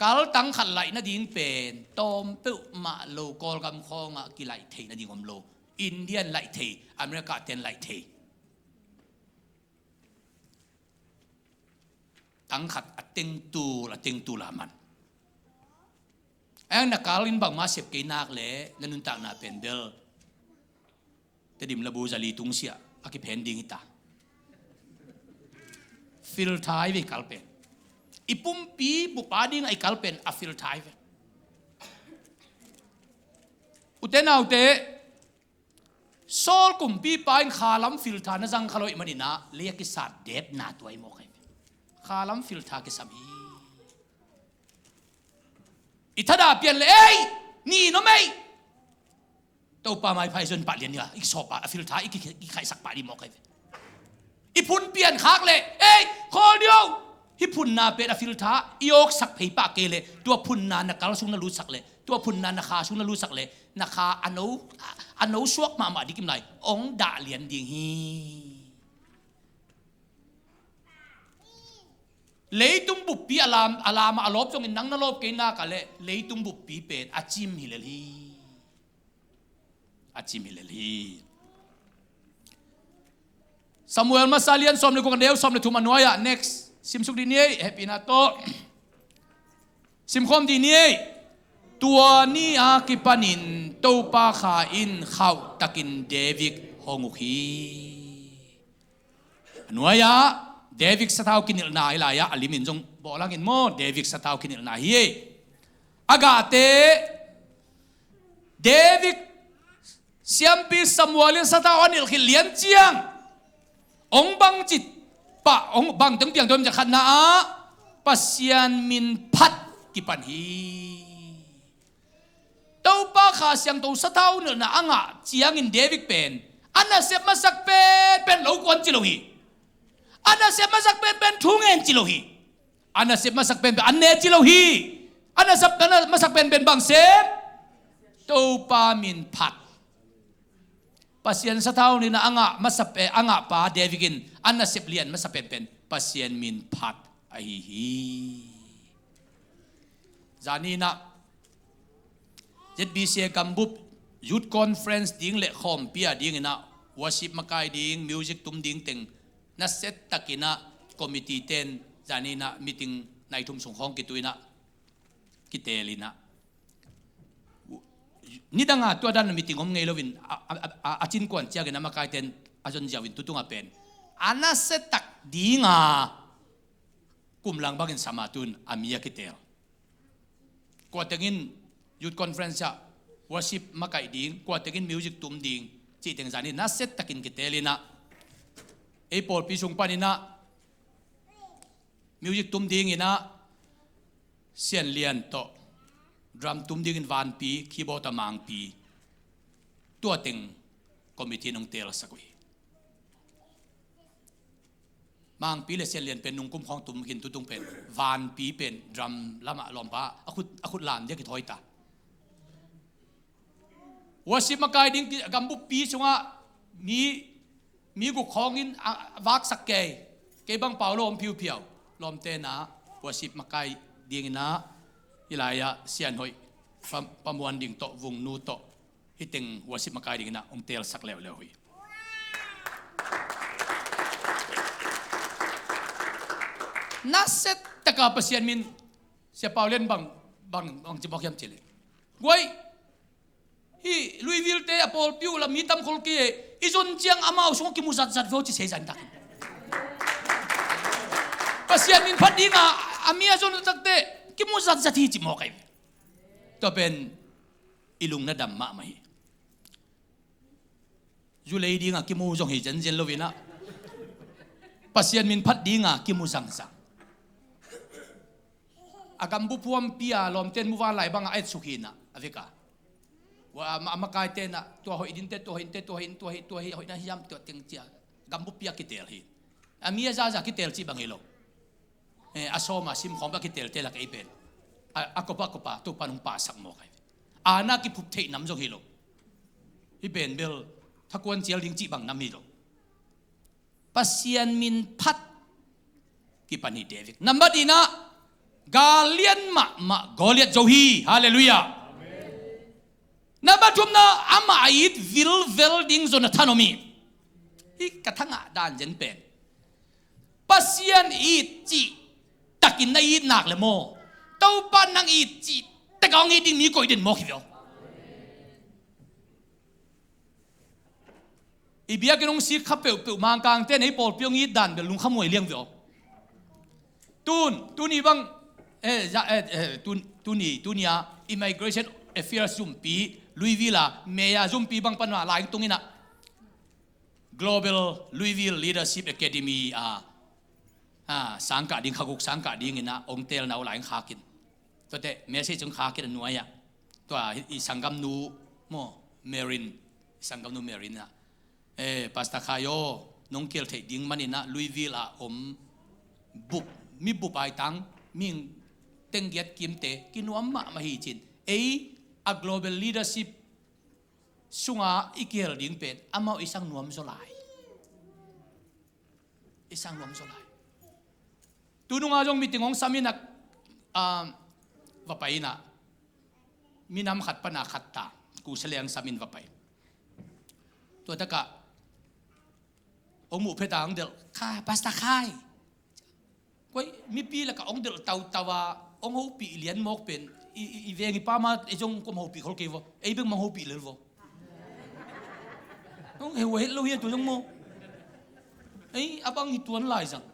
[SPEAKER 1] กาลตั้งขันไหลนาดิงเป็นตอมเปิมาโลกอลกำคองกิไหลเทนาดิงอมโลอินเดียนไหลเทอเมริกาเทนไหลเทตั้งขัดติงตูละมันนักการินบางมาเสพกินนักเล่นั่นนุนตักนาเป็นเบลแต่ดิมระบูจะลีตุงเสียอากิเพนดิ้งตาฟิลทายวิคัลเป็นอีปุ่มปีบุปผาดิ้งไอคัลเป็นอฟิลทายอุเทนาอุเตโซลกุมปีปายขาลัมฟิลทานะจังขลุ่ยมันนะเลียกิสัตเดบนาตัวไอโมกขาลัมฟิลทากิสามีอิทดาเปลี่ยนเลยนี่น้องไม่ตัวป้าไม่พายจนปะเลียนเนี่ยอีกสอบปะฟิลทาอีกใครสักปะดีหมอกเลยอีพุ่นเปลี่ยนคักเลยขอเดียวฮิพุ่นนาเป็นฟิลทายกสักเพย์ปะเกเลยตัวพุ่นนานักการสุนนรู้สักเลยตัวพุ่นนานักขาสุนนรู้สักเลยนักขาอันนู้สวกมาดิกิมไหนองด่าเลียนดิ่งฮีเลยตุ้มบุปผีอารามอารมณ์จงอินนังนรกเกน่ากันเลยตุ้มบุปผีเป็นอาจิมฮิเลลีซามูเอลมาซาเลียนสมในกองเดียวสมในทุมันน้อย next ซิมสุกดีนี้เฮปินาโตซิมคอมดีนี้ตัวนี้อากิปานินตัวปาขาอินเข้าตะกินเดวิกฮงุคีน้อยเดวิกสตาวกินil na ilaya alimin jong bolangin mo Davidสตาวกินil na hi agate David siampi Samuelin sataw anil khilian chiang ong bang chit pa ong bang teng piang dom jakhan na pasian min phat kipan hi tau pa kha siang tau sataw na anga chiang in David pen ana sep masak pen lo kon chilohi ana sep masak pen thungen chilohi ana sep masak pen anne chilohi ana sep masak pen bang sep tau pa min phat pasien sa tao ni na anga pa Davidin ana sep lian masak pen pasien min phat ahihi zanina ZBC Kambup Youth Conference ding le khom pia ding na worship makai ding music tum ding teng na set takina committee ten janina meeting nai thum sung khong kituina kitelina ni danga to dan meeting om ngei lovin achin kwan chia ge na makai ten ajon jawin tutunga pen ana set tak dinga kumlang bagin samatun amia kitel ko tengin youth conference ya worship makai ding ko tengin music tum ding chi teng jani na set takin kitelina e pol pi sung panina music tum ding ina sian lian to drum tum ding in van pi keyboard amang pi tua teng committee nong tel sakui mang pi le sian lian pen nung kum khong tum kin tutung pen van pi pen drum lama lompa akut lam dia ki thoi ta worship makai ding gambu pi sunga mi gu khongin wak sakke ke bang paulo om piu piau lom te na worship makai ding na ilaya sian hoi pamuan ding to vung nu to hiteng worship makai ding na om tel sak lew lew hoi na set taka pasien min sia paulen bang jibok yam chile goi hi Louisville te apol piu la mitam khol ki izon chiang amau song ki musat zat vo chi se jan tak pasien min phadinga amia zon takte ki musat zat hi chi mo kai to pen ilung na dam ma mai julei dinga ki mu jong hi jan jen lovina pasien min phadinga ki mu sang sang agam bu puam pia lom ten mu van lai bang ai sukhina avika wa amakai te na to ho idin te to hin te to hin to hi ho na hiam to teng chia gam bu pia kitel hi amia za kitel chi bangilo asoma sim khom ba kitel te la kai pen akopa tu panung pa sak mo kai ana ki phup thei nam jong hilo hi ben bel thakwan chial ding chi bang nam hi lo pasian min phat ki pani david number dina galian ma goliat johi hallelujah nabatum na ama ait vil velding zona thanomi hi kathanga dan jen pen pasian it chi takin na it nak le mo tau pan nang it chi takong it ding mi koi den mo khivyo ibia ke nong si khapeu pe mang kang te nei pol pyong it dan be lung khamoi liang vyo tun ibang tunia immigration affairs zumpi Louisville meya zumpi bang panwa laing tungina global Louisville leadership academy sangka ding khaguk sangka ding ina ongtel na laing khakin to te message chung khakin nuaya to i sangam nu mo merin sangam nu merin na pasta khayo nongkel thei ding manina Louisville om bup mi bupai tang ming tengiat kimte kinuam ma hi chin a global leadership sunga ikel ding pen amau isang nuam zolai tununga jong meeting ong saminak vapaina minam khat pana khatta ku seleng samin vapai to taka omu phetang del kha pasta khai koi mi pi la ka ong del tawa ong ho pi lian mok pen i vengi pa ma e jong kom ho pi khol ke vo e beng mang ho pi le vo ong he we lo ye tu jong mo ei abang hi tuan lai sang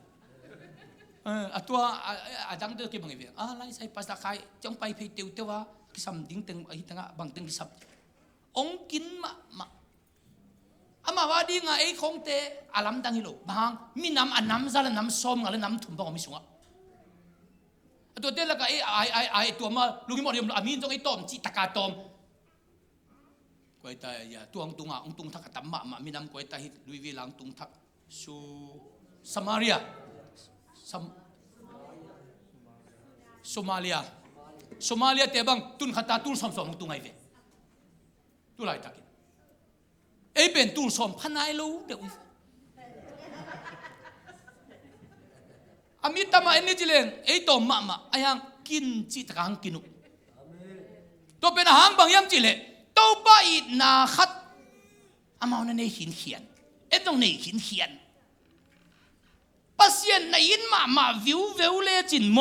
[SPEAKER 1] atua adang de ke bang e lai sai pas ta khai jong pai phe teu tewa ki sam ding teng ai tanga bang teng sap ong kin ma ama wadi nga ei khong te alam dang hi lo bang mi nam anam zala nam som ngala nam thum ba mi sungaตัวเด็กแล้วก็ไอ้ตัวมาลุงมอดยมอามีนต้องไอ้ต้มจีตะกาต้มกวยตายอย่าตัวองตุงองตุงทักตัมมามีน้ำกวยตายลุยวิลังตุงทักสุสมาเลียโซมาเลียเตบังตุนขัตตาตุลสอมตุงไอเวตุลายตักไอ้เป็นตุลสอมพันไอลูเดี๋ยวamin tama ini jileng to mama ayang kin chi takang kinu to penahang bang yam jile to ba it na khat อามาในหินเขียนต้องในหินเขียนปัสยันในอินมาวิวเลจินโม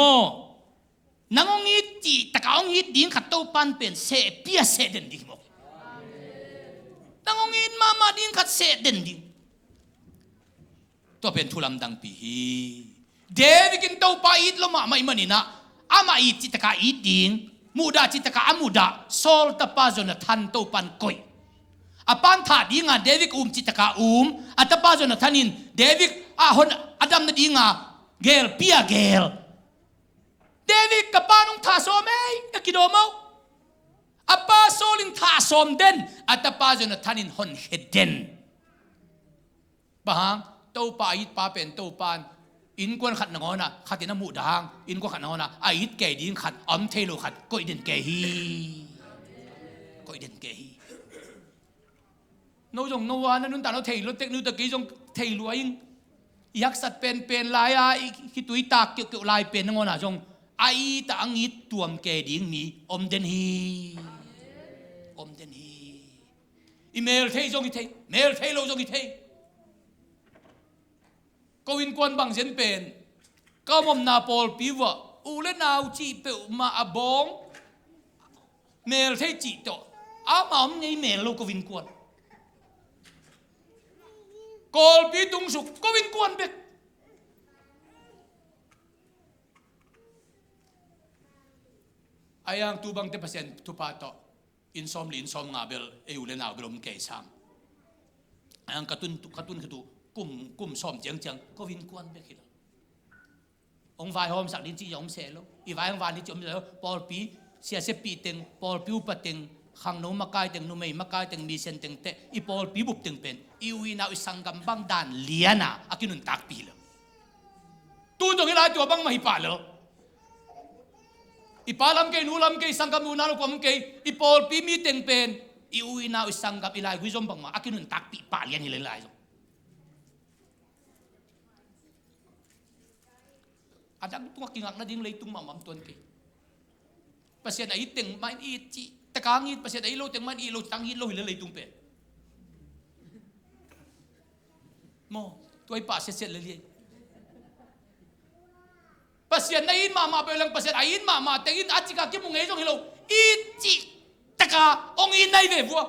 [SPEAKER 1] นังงี้จีตะกางงี้ดิ้งขัดโตปันเป็นเสเปียเสเดนดิ้งโมนังงี้มาดิ้งขัดเสเดนดิ้งตัวเป็นทุลัมดังปีเดวิกินโตปาอิดลมาไม่มันนะอามาอิจิตะกาอิดดิ้งมูดาจิตะกาอามูดาโซลตะปาจนทันโตปันกอยอาปันถาดิ้งเดวิกจิตะกาอัตปาจนทันินเดวิกฮอนอดัมนดิ้งเกลเปียเกลเดวิดกับป้านุ่งท่าสอมเอ้ยกิโดมเอาอาป้าโซลินท่าสอมเด่นอัตป้าจนทันินหอนเฮดเด่นบางเต้าป้าอิดป้าเป็นเต้าปานอินกวนขัดนงอนะขัดที่น้ำมูดางอินกวนขัดนงอนะอิดแก่ดิ้งขัดอมเทโลขัดก็อิดเด่นแก่ฮีก็อิดเด่นแก่ฮีโนจงโนวานั่นนุ่นตาโนเทโลเทคนิคตะกี้จงเทโลอิงยักษ์สัตว์เป็นลายคิดตุยตากเกี่ยวลายเป็นนงอนะจงไอ้ตาอังอิดตัวมแกดิ้งนี้อมเดนฮีอีเมลเทยจงอีเทยเมลเทยโลจงอีเทยก็วินกวนบังเซนเป็นก็มอมนาโปลปีวะอูเลนาวจีเปอมาอบองเมลเทยจีโตอามาอมไงเมลโลก็วินกวนกอลปีตุงสุกก็วินกวนเบกayang tubang te pasien tupato insom ngabel ulen na belum kaisam ayang katun kum som jeng ko win kwan be khila ong vai hom sak din chi yom se lo I vai hom van ni chom lo pol pi sia se pi teng pol pi pa teng khang no makai teng no mei makai teng mi sen teng te I pol pi bup teng pen I wi na isangam bang dan liana akinun tak pi lo tu dong ila tu bang mahi pa lo ipalam kay nulam kay sangkam nunalo kom kay ipol pi meeting pen iuwi na isangkap ilay guizom bang ma akinun takpi palian hilay so adak tunga kingak na ding laytung mamam tuan kay pasyan ay iteng main iti takangit pasyan ay ilo teng main ilo tangit lo hilay laytung pen mo tuay pa set laliyay pasien nain mama pelang pasien ain mama tengin achika ki mung ejong hilo ichi taka ong inai ve bua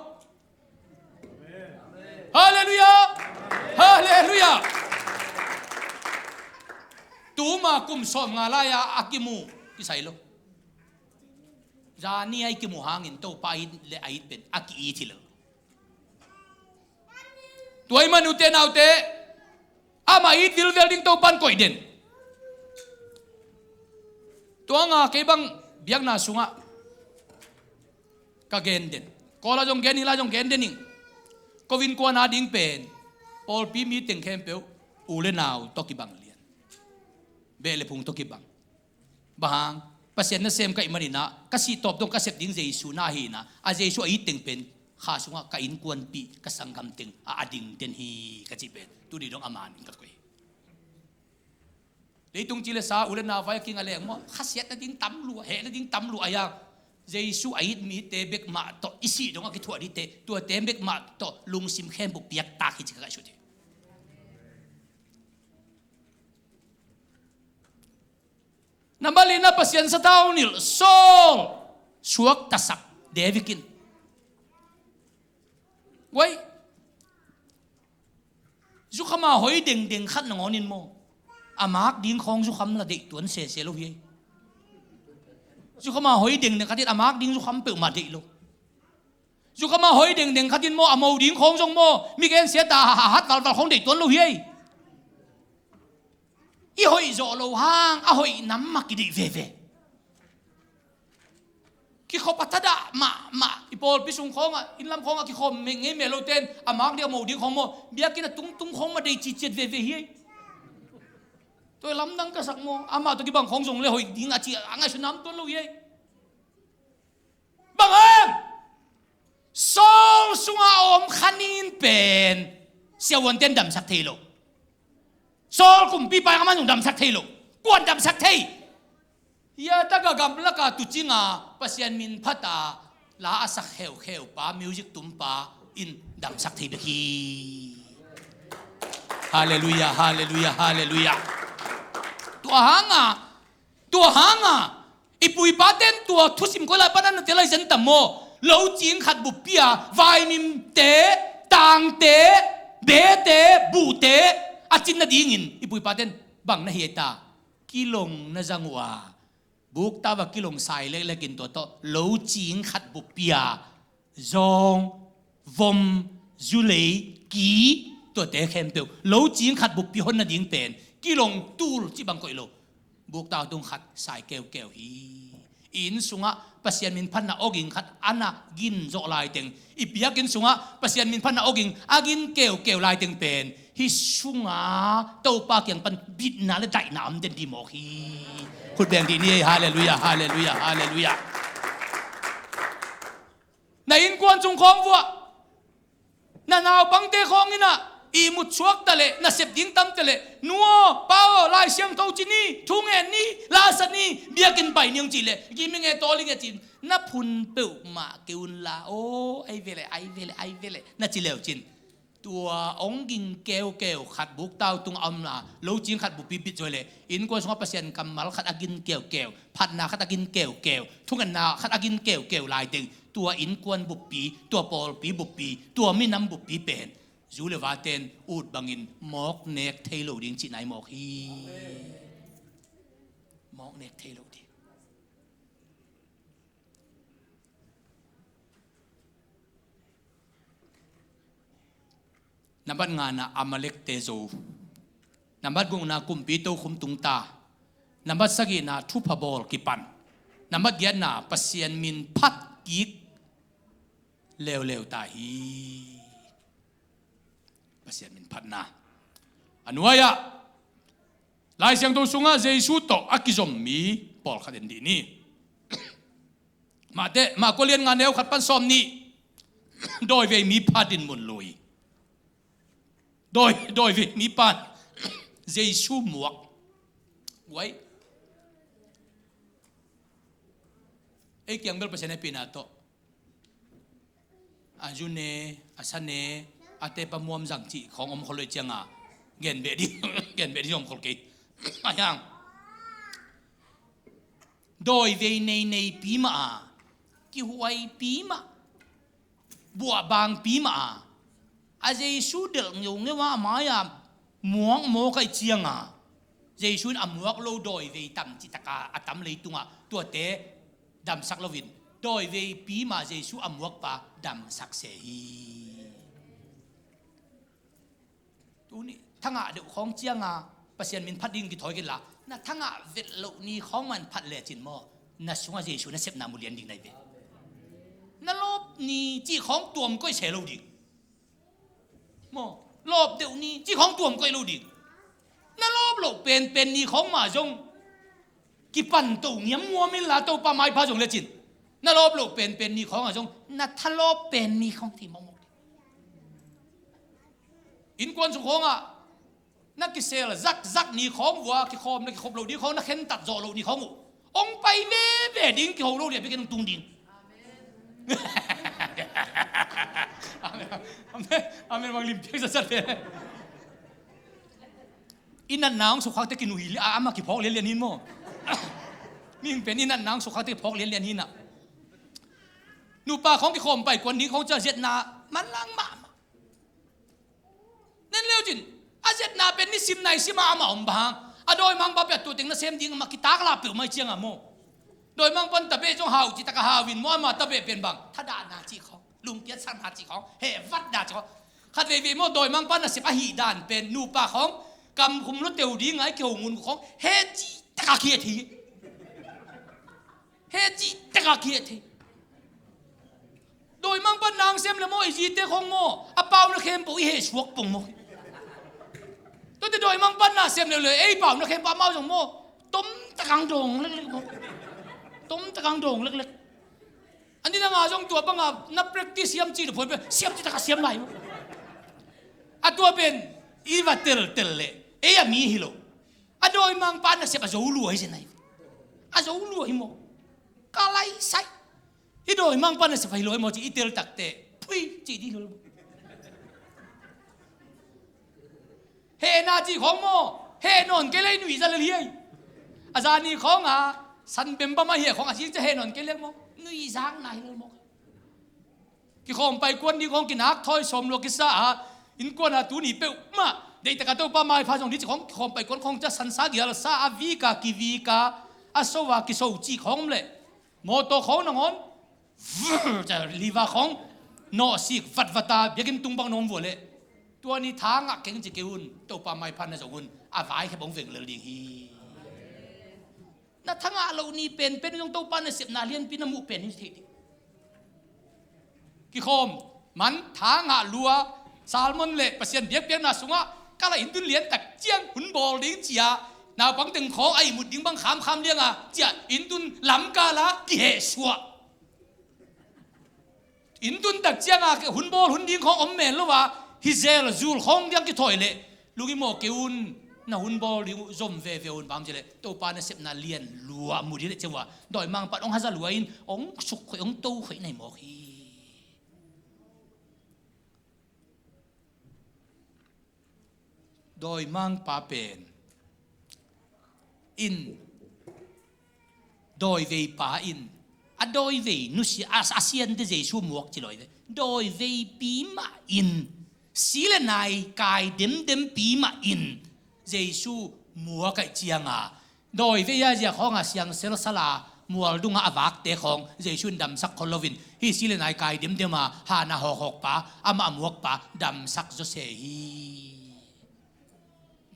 [SPEAKER 1] haleluya tuma kum som ngalaya akimu kisailo jani ai ki mu hangin to pain le ait pen aki ithilo tuai manute naute ama it vil velding to pan koiden tuanga kebang biang na sunga kagenden kola jong gening la jong gendening kovin ko na ding pen pol pi meeting kempeu ule naw tokibang lian bele pung tokibang bahang pasien na sem ka imanina kasi top dong kasep ding jesu na hina a jesu ai ting pen kha sunga ka in kwan pi ka sanggam ting a ading den hi ka jipen tu ni dong aman ka koi leitung chile sa ulen na vai king aleng mo khasiat na ding tamlu he na ding tamlu aya jesu ait mi tebek ma to isi dong ki thua di te tu tebek ma to lung sim khem bu piak ta ki ka su de nambali na pasien sa taunil sol suak tasak devikin wai zu khama hoi deng khat ngonin mo amak ding khong zu kham la de tuan se lo hi zu khama hoi deng khatit amak ding zu kham pe ma de lo zu khama hoi deng khatin mo amau ding khong jong mo mi gen se ta hat wal khong de tuan lo hi I hoi zo lo hang a hoi nam ma ki de ve ki kho patada ma ipol pisung khong in lam khong ki khom me nge me lo ten amak de amau ding khong mo bia ki na tung khong ma de chi chet ve hi tôi lắm năng cái sắc mô ama tôi cái bằng không dùng lễ hội đi ngã chị ngay số năm tuần lâu vậy bằng ơn sol sung ôm khanin pen siêu vấn tên đầm sắc thế lộ sol cùng pi pai kaman dùng đầm sắc thế lộ quan đầm sắc thế ya ta cả gam laka tu chinga pasien min phata la asak kheu pa music tum pa อินดังสักทีเบกีฮาเลลูยาฮาเลลูยาฮาเลลูยาตัวหางอีปุยปาเต้นตัวทุสิมก็เลยปนันเตลัยเซนตัมโมเหลาจีนขัดบุปเปียวายมิมเตต่างเตเบเตบูเตอาจินนาดีงินอีปุยปาเต้นบังนาเฮตากิลงนาจังวาบุกตาว่ากิลงสายเล็กๆกินตัวโตเหลาจีนขัดบุปเปียจงวมจุเลกีตัวเตะเข้มเปียวเหลาจีนขัดบุปเปียคนนาดีงเป็นกิลงตูลจีบังก็อีโลบุกตาตุงขัดสายเกลเกลฮีอินสุงะปัสยันมินพันนาอกิงขัดอันน่ะกินโจลายเต็งอีเปียกินสุงะปัสยันมินพันนาอกิงอากินเกลเกลลายเต็งเป็นฮิสุงะเต้าปากยังปันบิดนาและใจน้ำเด่นดีหมอกฮีคุณแบ่งดีนี่ฮาเลลูยาฮาเลลูยาฮาเลลูยาในอินกวนจงคองวัวน่ะนาวปังเตคองนี่นะอีมุดชวกตะเลน่ะเสพดิ้งตั้มตะเลนัวเป้าลายเสียงเท่าจีนี่ทุ่งเอ็นนี่ลาสนี่เบียกินไปนิยงจีเลกิมิงเอตอลิงเอจินน่ะพุนเปิวมาเกอุนลาโอไอเวเลน่ะจีเลวจินตัวองกิงเกลขัดบุกเต้าตุงอมลาโลจิงขัดบุปิบิจเลยอินกวนสงฆ์เปอร์เซ็นต์กำมัลขัดอากินเกลพัดนาขัดอากินเกลทุ่งอันนาขัดอากินเกลลายตึงตัวอินกวนบุปปีตัวปอลปีบุปปีตัวมิน้ำบุปปีเป็นจูเลวาเตนอูดบังอินมอกเนกเทโลดิงจีไหนมอกฮีมอกเนกเทโลดินับบัดงานนะอามาเล็กเตโซนับบัดกงนากุมปีโตคุมตุงตานับบัดสกีนาทุพบอลกิปันนับบัดเดียนนาปัสเซียนมินพัดกิกเลวตาฮีปัสยันมินพัดนาอันวายะลายเสียงตัวสุงะเจสุโตอักิจอมมีปอลขัดเดนดีนี่มาก็เรียนงานแนวขัดปันซอมนี่โดยเวมีพัดินมุนลอยโดยเวมีปันเจสุหมวกไว้เอกยังเบลปัสยันในปีนาโตอาจุเนอาสันเนอาเตปมวมจังจีของอมคนเลยจังอ่ะเงินเบดีอมคนเกตอย่างโดยเวในปีมากิหวยปีมาบัวบางปีมาอาเจสุเดลงเงว่ามาอย่าหมวงโมกไอเจียงอ่ะเจสุนอมวกโลโดยเวตัมจิตกาอัตัมเลยตุงอ่ะตัวเตดำสักลวินโดยเวปีมาเจสุอมวกปะดำสักเสียตัวนี้ทั้งอ่ะเดี๋ยวของเจียงอ่ะปัสยันมินพัดดิ้งกี่ถอยกันละน่ะทั้งอ่ะเวทโลนี้ของมันพัดเละจินมอน่ะช่วงเจสุน่ะเสพนามุเลียนดิ้งในเวน่ะลบนี้จีของตัวมก็เฉลดิ้งมอลบเดี๋ยวนี้จีของตัวมก็รู้ดิ้งน่ะลบโลเป็นนี้ของมาจงกี่ปั่นตัวเงี้ยมัวมิลาตัวปลาไม้พาจงเละจินน่ะลบโลเป็นนี้ของมาจงน่ะทะลบเป็นนี้ของที่มองอินกวนสุขงอ่ะนักกิเซลซักนี่ของวัวกิคอมนักกิคบเราดีของนักเข็นตัดจอเรานี่ขององไปเว่ดิ้งกิของเราเนี่ยไปกันตุงดิ้งอาเมนบางลิมเพียงสัตว์เลยอินนั่นนางสุขักตะกินหุยอามากิพอกเลี้ยนหินมั้งนี่เป็นอินนั่นนางสุขักตะกิพอกเลี้ยนหินอ่ะนูปลาของกิคอมไปกวนนี้ของเจ้าเจ็ดนามันลังมานั่นเลี้ยวจินอาเจ็ดนาเป็นนิสิมในสิมาอามาอมบางอะโดยมังบาเปียตัวเต็งนั่นเซมดิ้งมากิตากลาเปียวไม่เชียงอะโมโดยมังปันตะเบจงหาวจิตกะหาวินมัวมาตะเบเป็นบางถ้าด่านาจีของลุงเกียรติสังหาจีของเฮวัดด่าจีของขัดเววีโมโดยมังปันน่ะสิบอหีด่านเป็นนูปลาของกำคุมรถเตียวดิ้งไอ้เกี่ยวงูของเฮจีตะกะเคียทีเฮจีตะกะเคียทีโดยมังปันนางเซมละโมอีจีเตของโมอะเปาละเข้มปุยเฮชวกปุ่งโมตัวแต่โดยมังปันน่ะเซมเลยไอ้เปาละเข้มปาเมาจงโมต้มตะกังโด่งเล็กๆโมต้มตะกังโด่งเล็กๆอันนี้นะงาจงตัวปังอ่ะนับ practice เสียมจีหรือผลเป็นเสียมจีตะกะเสียมไหลอะตัวเป็นอีวัตเตลเลยเอ้ยมีฮิโลอะโดยมังปันน่ะเสียบอะโจลูไอ้เจนไหนอะโจลูไอ้โมกะไลไซอีโดยมังปันน่ะเสียบฮิโลไอ้โมจีอีเตลตักเตพุยจีดีฮิโล เฮนาจีของโมเฮนอนเกเลยหนุ่ยจะเลยอาจารย์นี่ของสันเป็นบ้ามาเหี่ยของอาชีพจะเฮนอนเกเลยโมหนุ่ยจางไหนเลยโมกี่คนไปกวนนี่ของกินฮักถอยสมโลกิสาอินกวนตูนี่เป้มาเด็กตะกันตัวป้ามาพาจงที่ของคนไปกวนของจะสันสากิลซาอวีกากิวีกาอาสวากิโซจีของเลยโมโตของนงอนจะลีวาของโนสิกฟัดฟัตาเบียกินตุงบังนมวัวเลยตัวนี้ทางเก่งจะเกี่ยวตัวป้ามาพันนะจงุนอาไว้แค่บงเฟงเลยดีฮีนั่นทั้งเรานี่เป็นตรงตัวป้าเนี่ยเสียบนาเลียนปีนมุเป็นนี่ทีกี่คมมันทางลัวซาลมอนเล่เปอร์เซ็นต์เบียกน่าสูงอ่ะก็เลยอินดุเลียนตักเจียงหุ่นบอลลิงจีอ่ะนาบังตึงขอไอ้หมุดดิ้งบังคำเลี้ยงอ่ะเจียอินดุนลำกาละกี่เหชัวอินดุนตักเจียงอ่ะหุ่นบอลหุ่นดิ้งของอมเมนหรือว่าฮิเซลจูลของยังกี่ถอยเล่ลูกอีโมเกี่ยวน่ะหุ่นบอลลิงจอมเวหุ่นบางเจเลยตัวปานเนี่ยเสพนาเลียนลัวมุดที่เจ้าว่าโดยมังปัดองฮัซาลัวอินองสุกองโตขยในหมอกฮีโดยมังปาเป็นอินโดยเวปาอินโดยเวนุสิอาเซียนเดเจชูมวกจิลอยโดยเวปีมาอินสิเลนายกายเด็มปีมาอินเจชูมัวกเจียงโดยเวียเจ้าของเสียงเซลสลามัวดุงอวักเตของเจชูดำสักคนลวินฮิสิเลนายกายเด็มมาหานาหอกปะอามามัวกปะดำสักโจเซฮี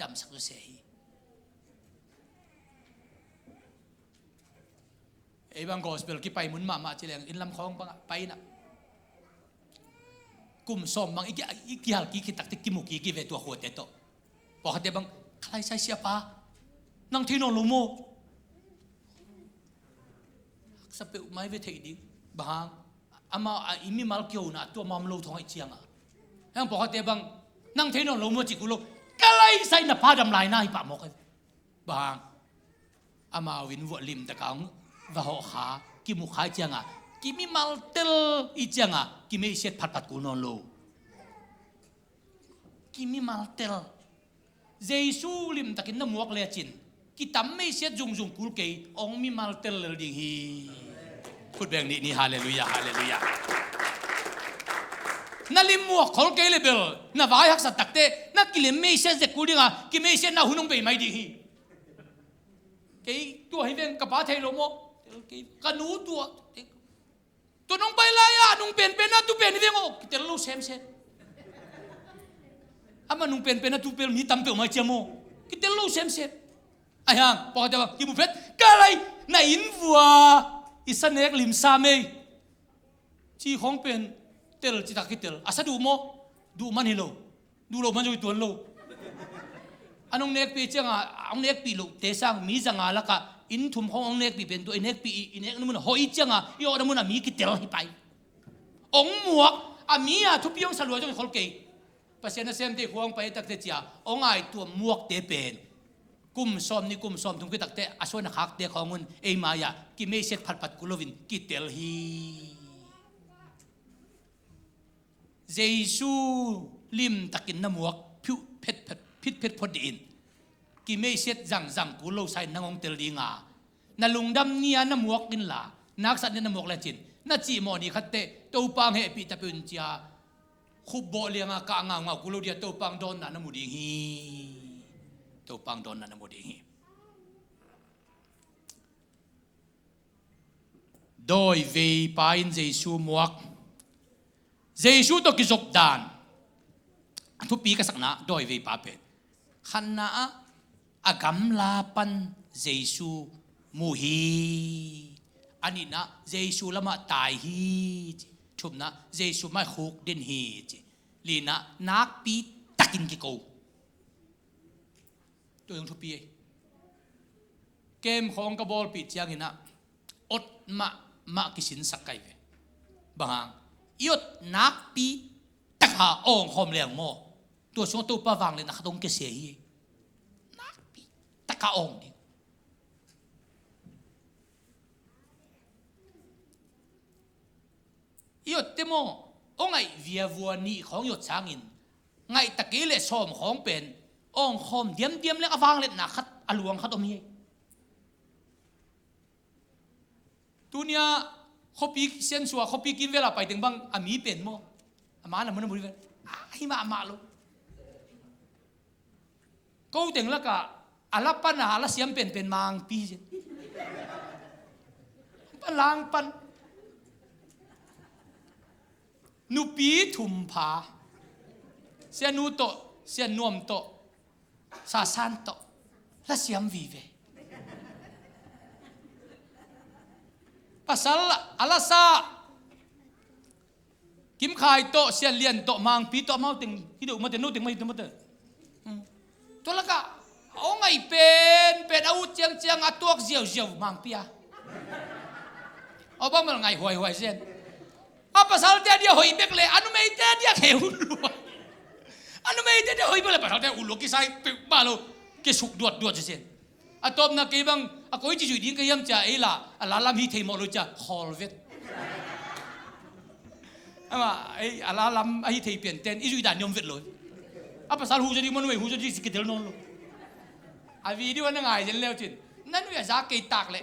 [SPEAKER 1] ดำสักโจเซฮีไอ้บางกอสเปลกี่ไปมุนมาเจริญอินลำคองบางไปนะกุมส่งบางอีกอย่างกี่ตักติกิมุกี่เวตัวหัวเตโตพอเขาเดบังใครใช้เสียปะนั่งที่นอนลูโมสเปลไม่เวทีดีบางอามาอิมิมาลเกียวนะตัวมามโลทองไอเจียงยังพอเขาเดบังนั่งที่นอนลูโมจิกุโลก็เลยใส่หน้าผ้าดำลายหน้าให้ปะหมอกบางอามาวินวัวลิมตะกังว่าเขาขากิมุขายเจียงกิมิมาลเตลอีเจียงกิมิเช็ดผัดกูนอนโลกิมิมาลเตลเจสูลิมตะกินน้ำมวกเลจินกิตำไม่เช็ดจุงกูเกยองมิมาลเตลเลยดิฮีพูดแบบนี้ฮาเลลูยาฮาเลลูยานั่นลิมมวกขอเกยเลยเบลน่าว่าฮักสัตตักเตนั่นกิเลมไม่เช็ดเจกูดิกิไม่เช็ดน่าหุ่นงไปไม่ดิฮีเกยตัวให้เป็นกระป๋าเทโลโมกันนูตัวน้องไปเลยน้องเป็นนะตัวเป็นนี่เองโอ้แต่เราเซมอามาน้องเป็นนะตัวเป็นนี่ตั้มเปล่าไม่เชื่อโมกิแต่เราเซมไอ้ห่างพอจะว่ากิบุฟเฟ่ก็อะไรในอินวัวอิสเนกลิมซาเมย์ที่ของเป็นเตลจิตาคิเตลอาซาดูโมดูมันฮิโลดูโลมันจะตัวโลอันน้องเนกปีเจ้าอันเนกปีลูกเตสังมีจังละกะอินทุ่มขององเนกปีเป็นตัวเนกปีอินเนกนั่นมันหอยจังยอดมันมีกิเตลให้ไปองหมวกมีทุบยองสลัวจนคนเกยเปอร์เซ็นต์เซมที่ควงไปตักเตจีองไอตัวหมวกเตเป็นกุมซ้อมนี่กุมซ้อมทุ่มกิตักเตอาชวนนักเตะของมันเอมายากิไม่เสร็จผัดกุลวินกิเตลฮีเจสูลิมตักินน้ำหมวกผิวเผ็ดพอดีนกิไม่เสร็จจังกุลใส่นางองเตลิงนาลุงดำเนียน้ำหมวกกินละนักสัตว์เนี่ยน้ำหมวกละจินนาจีโมนี่ขัดเตะตัวปังเฮปิตาเป็นจ้าคุบโบเลียงกางงากุลเดียตัวปังโดนน้ำมุดีฮีตัวปังโดนน้ำมุดีฮีโดยเวปายนเจสูหมวกเจสูตัวกิจกดานทุกปีก็สักนะโดยเวปาเป็ดขันนะอากำลาปันเจสูมูฮีอันนี้นะเจสูละมาตายฮีชุบนะเจสูไม่คุกดินฮีลีนะนักปีตักินกิโกตัวยังทุกปีเกมของกระบอกปีเจียงนะอดมากิสินสักไก่บางยศนักปีตะขาองคอมเลียงโมตัวช่วงตัวป้าวังเลยนะตรงเกษียนักปีตะขาองนี่ยศเตโมองไงเวียวัวนี่ของยศช้างอินไงตะกี้เลยซ้อมของเป็น องคอมเดียมเล็กอวางเล็กหนักขัดอลวงขัดอมีตัวเนี้ยเขาปีเซียนสัวเขาปีกินเวลาไปถึงบางอามีเป็นมั้งอามาหน่ะมันบริเวณให้มาลูกก็ถึงแล้วก็อาลับปัญหาละเสียมเป็นมังปีปันลางปันนูปีถุมผาเสียนูโตเสียนวมโตซาซันโตละเสียมวีเวpasal alasa kim khai to sian lian to mang pi to mau ting hidu ma te no ting mai tu ma te to la ka o ngai pen au chiang atuak ziau mang pia obang mal ngai hoi sian a pasal te dia hoi bek le anu mei te dia kheu lu anu mei te dia hoi bek le pasal te ulu ki sai ba lo ke suk duat sian atop na ke bang akoi ji ding ke yam cha ela alalam hi thei mo lo cha khol vet ama ai alalam ai thei pian ten i ju dan yom vet lo apa sal hu jadi mon we hu jadi sikidel non lo a video na ngai jen leo chin nan we za ke tak le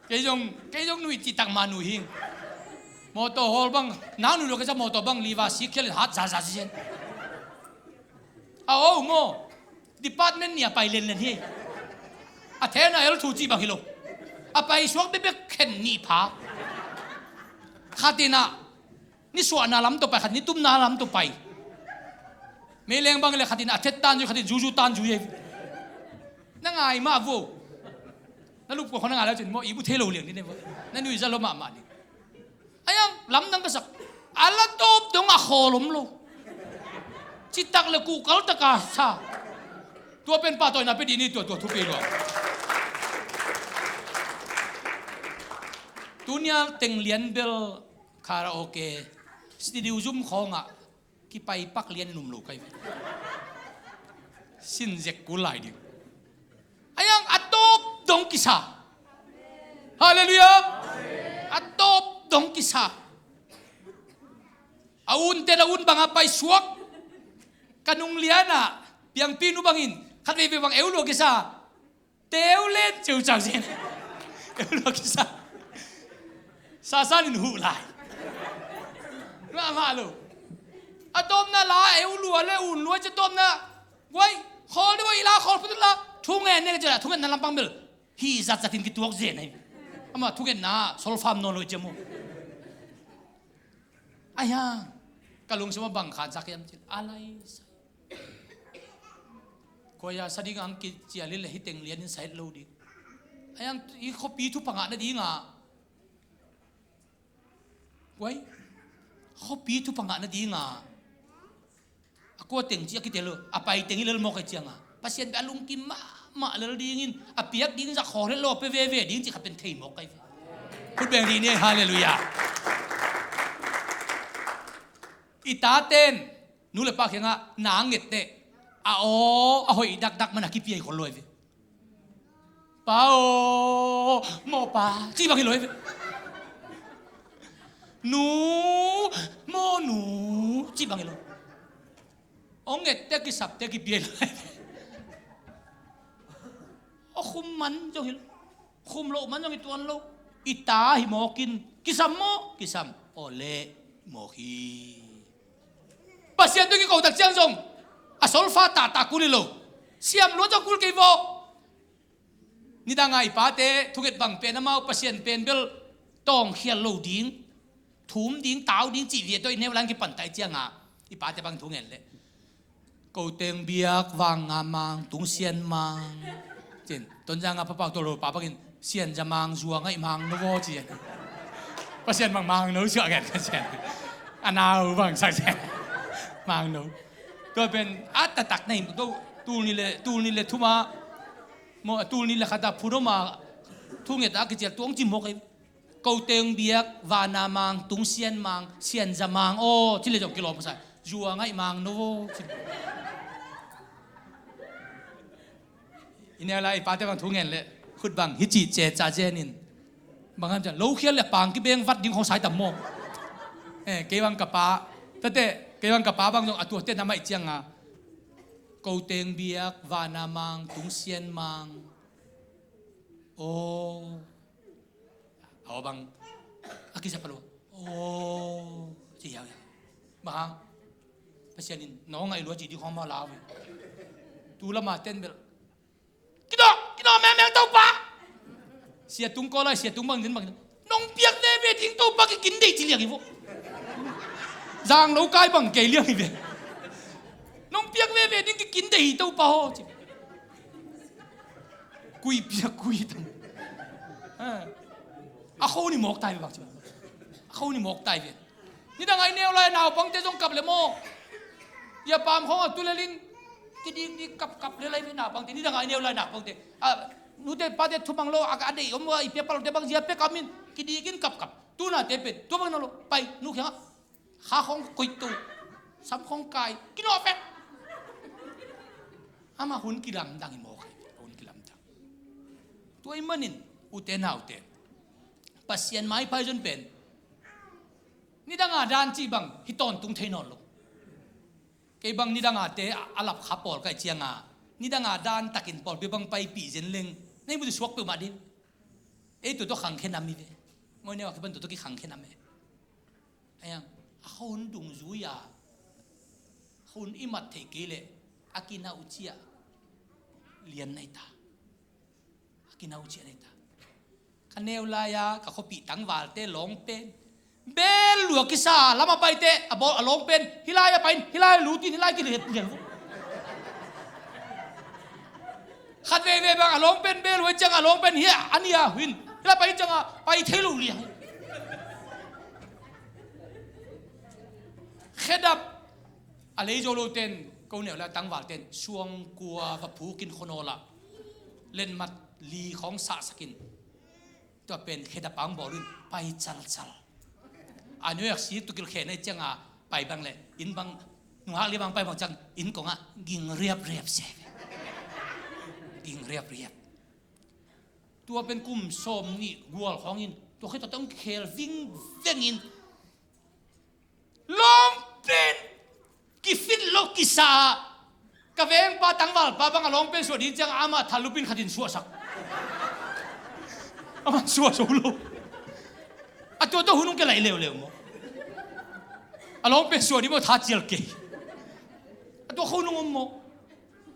[SPEAKER 1] ke jong nui ti tak manu hing moto hol bang na nu lo ke sa moto bang liwa si khel hat za jen a o mo departmentเนี่ยไปเล่นเฮ้อาเทน่ะเอลทูจีบางกิโลอาไปสวกเบ๊กเข็นนี่ผาขัดน่ะนี่สวนน่ะล้ำตัวไปขัดนี่ตุ้มน่ะล้ำตัวไปไม่เลี้ยงบางเลยขัดน่ะเท็ดตันอยู่ขัดจูตันอยู่เองนั่งไงมาวูนั่นลูกคนนั่งไงแล้วจนว่าอีบุเทโลเลี้ยงนี่เนี่ยนั่นดูจะล้มมาดิไอ้ยังล้ำนั่งก็สักอัลลัตบดงอ่ะโคล้มโลจิตตักเลยกูกัลตะกาซาตัวเป็นป่าตัวน่ะเป็นดีนี่ตัวทุกปีด้วยตัวเนี้ยเต็งเลียนเบลคาราโอเกะสตูดิโอซุ่มของอ่ะกี่ไปปักเลียนหนุ่มลูกไอ้สินเจกุไลดิไอ้ยังอัตโตบดงกิซาฮาเลลูยาอัตโตบดงกิซาอาวุนเตลาวุนบางไปสวกกันุงเลียน่ะเปียงปีนุบางอินขัดไปบางเอวโลกิซาเตวเล่นจู่จังสิเอวโลกิซาซาซาลินหูไลมาลูอะตอมน่ะลาเอวลัวเลยอุ่นลัวจะตอมน่ะไว้ขอด้วยอีลาขอพุทธละทุ่งเงินเนี่ยก็จะทุ่งเงินนั่นลำปังเบลฮีจัดทินกิตัวเจนไงอามาทุ่งเงินน่ะโซลฟามโนโลจมูอายากะลุงสมบังขานสักยามจิตอะไรก็อย่าสะดิ้งอังกิจเลียนเลยให้เต็งเลียนอินไซด์โลดีไอ้ยังอีเขาปีทุกปังอ่ะนั่นดีง่ะไว้เขาปีทุกปังอ่ะนั่นดีง่ะกูเต็งจีกิเตลอ่ะไปเต็งเรื่องมอกไอ้เจียงอ่ะพัศยันแบบลุงกิมมาเรื่องดีงินอ่ะเปียกดีงินจะขอให้โลไปเว่ดีงินจะขับเป็นเทมอกไอ้พูดแบบนี้เนี่ยฮาเลลูยาอีตาเต้นนู่นเลยปากยังอ่ะนางเง็ดเตะโอ้หอยดักมันอะคิดพี่ไอ้คนรวยเว้ยป้าโอ้หมอป้าจี้บางทีรวยเว้ยหนูหนูจี้บางทีรวยองเง็ดเตะกิสับเตะกิพี่เลยคุมมันจังหิลคุมโลมันจังหิตัวโลอีตาหิหมอกินกิสัมโมกิสัมโอเล่หมอฮีปัสยันตัวกี่เขาตักเจียงจงasal fata takulilo siam lo takul kay vo ni da ngai pate thuget bang pen amau pasien pen bel tong khial lo ding thum ding tau ding chi vie toi ne lang ki pan tai chianga i pate bang thungen le ko teng biak wang amang tung sian mang chin ton janga pa pa to lo pa bagin sian jamang zuang ai mang no vo chi pasien mang no sia gan ka chen anau bang sa chen mang noก็เป็นอัตตักในตูนี่เลยทุมาโมตูนี่เลยขัดพูดมาทุ่งเงินอักเจียตัวองจิมบอกไอ้กูเต็งเบียกวานามังตุงเซียนมังเซียนจะมังโอ้ที่เลยจบกิโลภาษาจัวไงมังโนอินเนอะไรป้าเจ้าบางทุ่งเงินเลยขุดบางฮิจิเจจ่าเจนินบางครั้งจะลูกเขียนเลยปางกิเบงวัดดิ้งของสายต่ำโมเกี่ยงกับป้าแต่เกี่ยงกับป้าบางตรงตัวเต้นทำไมเจียงอ่ะ câu tiếng biếc và na mang tung xiên mang ô họ bằng aki sa palo ô chị hiểu mà pasienin nó ngay luôn chỉ đi không mà lao tu là mà tên bel kino mẹ tàu pa sia tung co lại sia tung bằng nông biếc đây về tiếng tàu pa cái kín đây chỉ liền cái vụ giang nấu cay bằng cây liêng về nông biếc về tiếng cái kín đây tàu pa ho quy biếc quy thằng khâu ni mọc tay về bạc chứ khâu ni mọc tay vềนี่ดังไงแนวไรหนาวปังเตจงกับเลยโมอย่าปามของตุเลลินกิดีนี่กับเลยไรไม่หนาวปังเตนี่ดังไงแนวไรหนาวปังเตนูเตปาเตทุบังโลอากาศดีอมว่าอีเปียปาลเตบังเจียเปกามินกิดีกินกับตูน่ะเตเป็ดตัวบังนั่นโลไปนูเขียงขาของกุยตูซ้ำของกายกินออกไปอามาหุ่นกิลำดังอีโมกหุ่นกิลำดังตัวอีมันนินอุเตน่าอุเตปัสยันไม้ไปจนเป็นนี่ดังอาดานจีบังฮิตอนตุงเทนอนลงเก็บังนี่ดังอาเตอาลับขับปอลกับเจียงอานี่ดังอาดานตักินปอลไปบังไปปีเจนเลงนี่มันจะสวกไปมาดิตัวขังแค่น้ำมีเว้งอยเนี่ยว่าคือเป็นตัวที่ขังแค่น้ำเว้ไอ้ยังเขาหุ่นดุงจุยาหุ่นอิมัดเทกิเลอากินาอุจิยาเลียนในตาอากินาอุจิยาในตาคันเนวลายากับเขาปีตังวาลเตหลงเป็นเบลหลวกิซาลามาไปเตะบอลลงเป็นฮิลายไปฮิลายรู้ที่ฮิลายกิเลสเดียวขัดเวบางลงเป็นเบลไว้จังลงเป็นเฮียอันนี้หินฮิลายไปจังไปเทลุเลียเขดับอะไรโจโลเตนกูเนี่ยแล้วตั้งวาเตนช่วงกัวกับผู้กินโคโนละเล่นมัดลีของสาสกินตัวเป็นเขดับปังบอลุนไปจัลอันนี้อยากชี้ตุกิลเขนในจังไปบางเลยอินบางหนูฮักเรียบางไปบางจังอินกงกิงเรียบเสียกิงเรียบตัวเป็นกลุ่มโสมนี่วัวของอินตัวเขาต้องเคลวิ่งอินลองเป็นกิฟินโลกิซากะเวงปาตังวัลปาบังลองเป็นส่วนนี้จังอามาทะลุปินขัดินสัวสักอามาสัวโซโลตัวหุ่นก็ไหลเร็วมั้งลองเป็นส่วนนี้มันท้าเจียลเกยตัวหุ่นมั้ง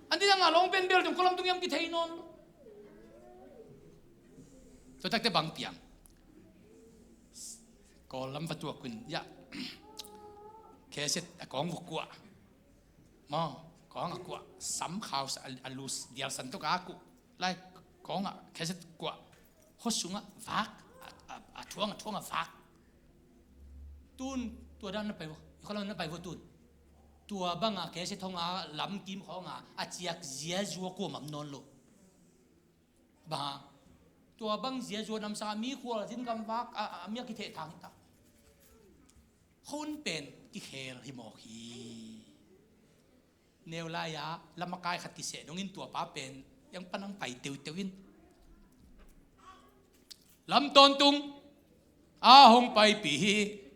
[SPEAKER 1] อันนี้ยังลองเป็นเบลจงคนลำตุ้งยำกิเทนอนตัวตักเตบังเปียงก็ลำประตูคุณยะแค่เสร็จกองกัวมอกองกัวซ้ำข่าวอันลูสเดียร์สันตุกอากุไล่กองแค่เสร็จกัวฮอสุงฟักช่วงฟักตูนตัวด้านนั้นไปวะเขาเล่านั้นไปวะตูนตัวบังแค่เสร็จท้องลำกิมของเจียกเจียจัวกัวมันนอนโลบ้าตัวบังเจียจัวนำสามีขวดทิ้งกำฟักมีกิเททางตาคนเป็นกิเคลฮิโมฮีเนวลายาลำมากายขัดกิเสน้องอินตัวป้าเป็นยังปนังไปเตียววินลำตอนตุงหงไปปี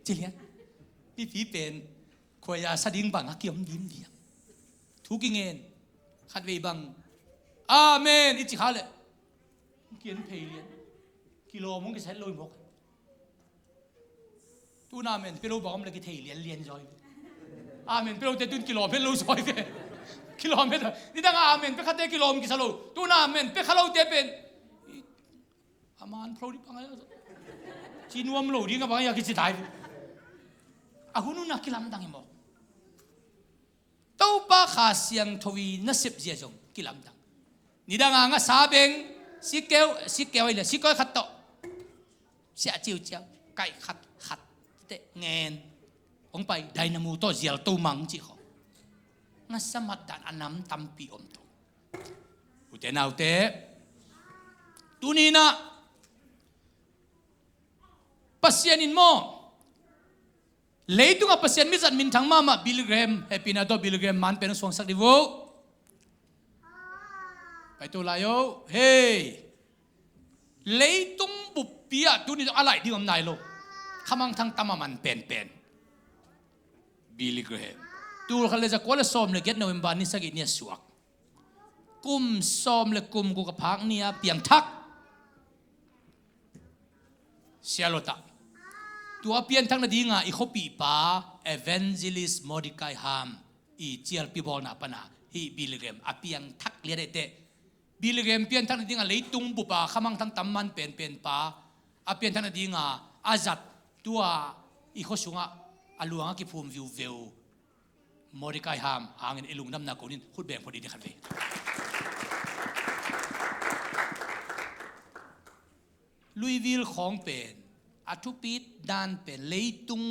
[SPEAKER 1] จิเลียนปีเป็นขวายาสดิ้งบังเกี่ยมยิ้มเดียงทุกิเงินขัดเวบังอาเมนอิจิฮาเลเกียนเพลียนกิโลมึงก็ใช้ลอยหมกตูน่าเมนเปโลบอกมันเลยกิเทเลียนจอยอาเมนเปโลเตตุนกิโลเพโลจอยเวกิโลเมตรนี่ดังอาเมนเปขัดเตกิโลมึงกิสโลตูน่าเมนเปขัดเราเตเป็นอามันพรดิปังอะไรจีนวมโลดีกับปังอยากกิจตายหุ่นนักกิลามดังอีโมเต้าป้าขาเสียงทวีนับเจียจงกิลามดังนี่ดังงาซาเบงสิเกลเลยสิเกลขัดโตเสียจิวเจียวไก่ขัดเตะเงินองไปไดนามูโตเจียลตูมังจีเขางั้นสมัดดันอันน้ำตั้มปีอมโตอุเตนาอุเตตูนี่นะปัสยานินโมเลยตุงปัสยานมิจัดมินทั้งมาบิลเกรมเฮปินาโตบิลเกรมมันเป็นส่วนสักดิโวไปตัวลายโยเฮ้เลยตุงบุปเปียตูนี่อะไรที่ผมนายโลขมังทั้งตามันเป็นบิลเกรม ตูเขาเลยจะกวาดซ้อมเลยเก็ตโนเวมบานี่สักอีเนี่ยสวกกุมซ้อมเลยกุมกูกับพักเนี่ยเปียงทักเสียโลตาตัวเปลี่ยนทั้งนาดีงาอีกปีป้า evangelist Mordecai Ham อีเจียลปีบอลนาปนาฮีบิลเกมอเปียงทักเลียดเตบิลเกมเปลี่ยนทั้งนาดีงาเลยตุงบุปผาขมังทั้งตำมันเป็นป้าอเปลี่ยนทั้งนาดีงาอาจัดตัวอีกสุงะอลวงกิภูมิวิว Mordecai Ham หางเงินลุงน้ำนากุนินขุดแบ่งพอดีในขันเวลุยวิลของเป็นอาทุปีดดานเป็นเลยตุง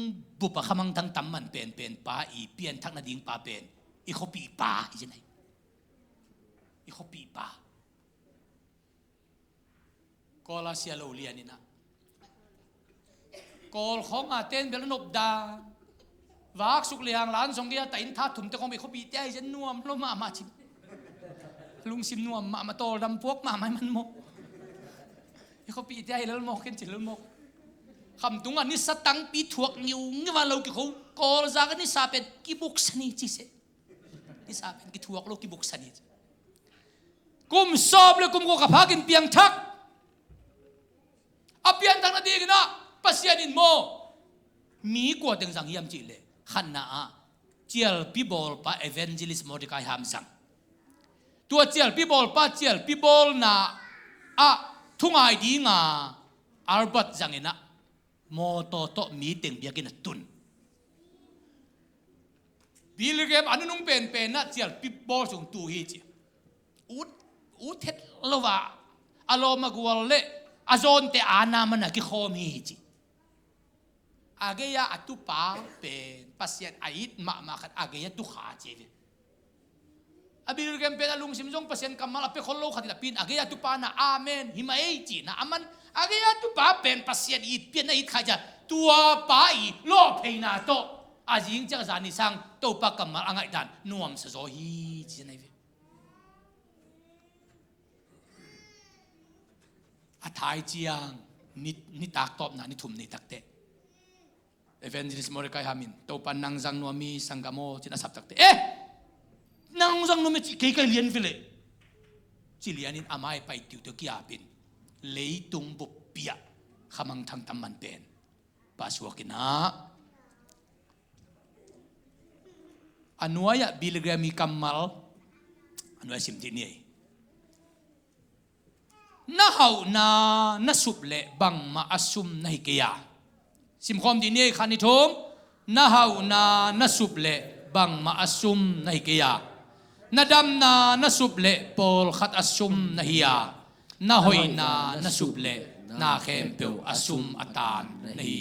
[SPEAKER 1] บุปผาขมังทั้งตำมันเป็นป้าอีเปลี่ยนทั้งนาดีงป้าเป็นอีกปีป้าอีจะไหนอีกปีป้ากอลาเซียโลเลียนี่นะกอลของอาเตนเบลนบดาวักสุกเลียงล้านสองเกียแต่อินทัดถุมแต่คงไปเขาปีเต้จะนวมลงมาชิมลุงซิมนวมมาโตดำพวกมาไม่มันมกเขาปีเต้แล้วมกกันจิแล้วมกคำตุงอันนี้สตังปีถวกนิ้วงี้ว่าเราเขากอลจากนี้ซาเป็นกิบุกสนิจิเสนี่ซาเป็นกิถวกโลกิบุกสนิจกุมสอบเลยกุมกูกับพากินเปียงทักอเปียนทางนาดีกันนะปัสยานินโมมีกว่าดึงสังยามจีเลยขันนาเจียลปีบอลป้าเอเวนเจลิสโมดิกายฮามสังตัวเจียลปีบอลป้าเจียลปีบอลนาทุ่งไอดีงาอาร์บัตจังเงินะโมโตโตมีเต็งเบียกินตุนบิลเกมอันนุ่งเป็นนะเจียลปีบอลส่งตัวฮีจีอุดเท็ดละว่าอารมณ์มากวลเล่อาจนแต่อานามันนักขโมยจีอาเกียอัตุป้าเป็นปัสยานไอท์มาขัดอาเกียตุขาจีวิอาบิลเกมเป็นลุงซิมซงปัสยานกำมัลเป็นคนโลกขัดละปินอาเกียตุป้านะอาเมนหิมาเอจีนะอามันอาเกียตุป้าเป็นปัสยานอีทเป็นไอท์ขจาตัวป้าอีโลเพนาโตอาจิงจักรจานิสังตัวป้ากำมัลอ่างไอดันนวมสะโซฮีจีนะวิอาทายจียงนี่ตักตอบนะนี่ทุ่มนี่ตักเตะเอเวนจิลิสโมเรกายฮามินตัวปันนางจังนัวมีสังกามโมจินาสับตักเตะนางจังนัวมีเกี่ยเลียนฟิเลจิเลียนินอามายไปติวตะกี้อาปินเลยตุงบุปเปียขมังทางตำมันเป็นปัสวกินะอันนัวยบิลเกมีกัมมัลอันนัวสิมตินี่น่าเฮาน่าสุบเละบังมาอัสุมนาฮิกยาสิมคอมดีนี่ขันนิทงน่าเฮาน่าสุบเละบังมาอัสุมนาฮิกยาน่าดำน่าสุบเละปอลขัดอัสุมนาฮิยาน่าหอยน่าสุบเละน่าเข้มเปียวอัสุมอัตานนาฮิ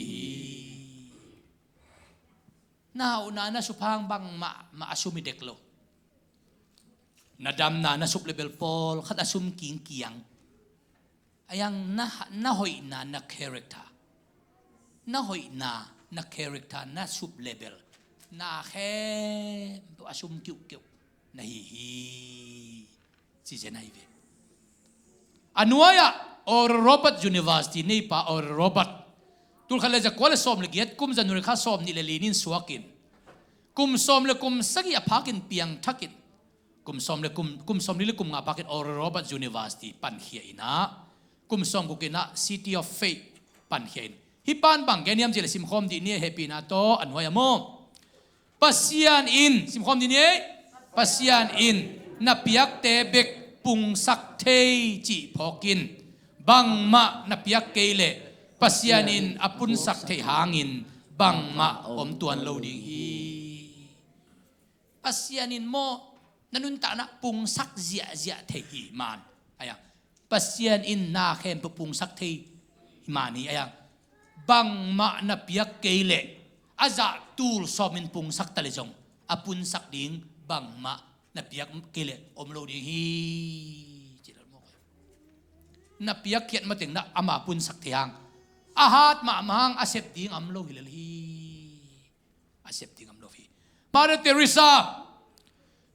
[SPEAKER 1] น่าเฮาน่าสุพังบังมาอัสุมิเด็กโลน่าดำน่าสุบเละเบลปอลขัดอัสุมกิงเกียงyang na hoi na character na hoi na character na sub level na khe asum kiu na hi si je nai ve anuaya or Robert University nei pa or Robert tul khale ja kole som le giat kum janur kha som ni le linin suakin kum som le kum sagi aphakin piang thakin kum som le kum som ni le kum nga pakin or Robert University pan khia ina kum som ku kina City of Faith pan hian hi pan bang geniam jele sim khom di ni happy na to anwaya mo pasian in sim khom di ni pasian in na piak te bek pung sak thei chi phokin bang ma na piak keile pasian in apun sak thei hangin bang ma om tuan lo ding hi pasian in mo nanun ta na pung sak zia thei hi man aya pasian in na khem pung sak thei mani ayang bang ma na piak keile aza tul somin pung sak talejong apun sak ding bang ma na piak keile omlo ding hi chilal mo na piak kiat mating na ama pun sak thiang ahat ma mahang asep ding amlo hilal hi asep ding amlo hi Mother Teresa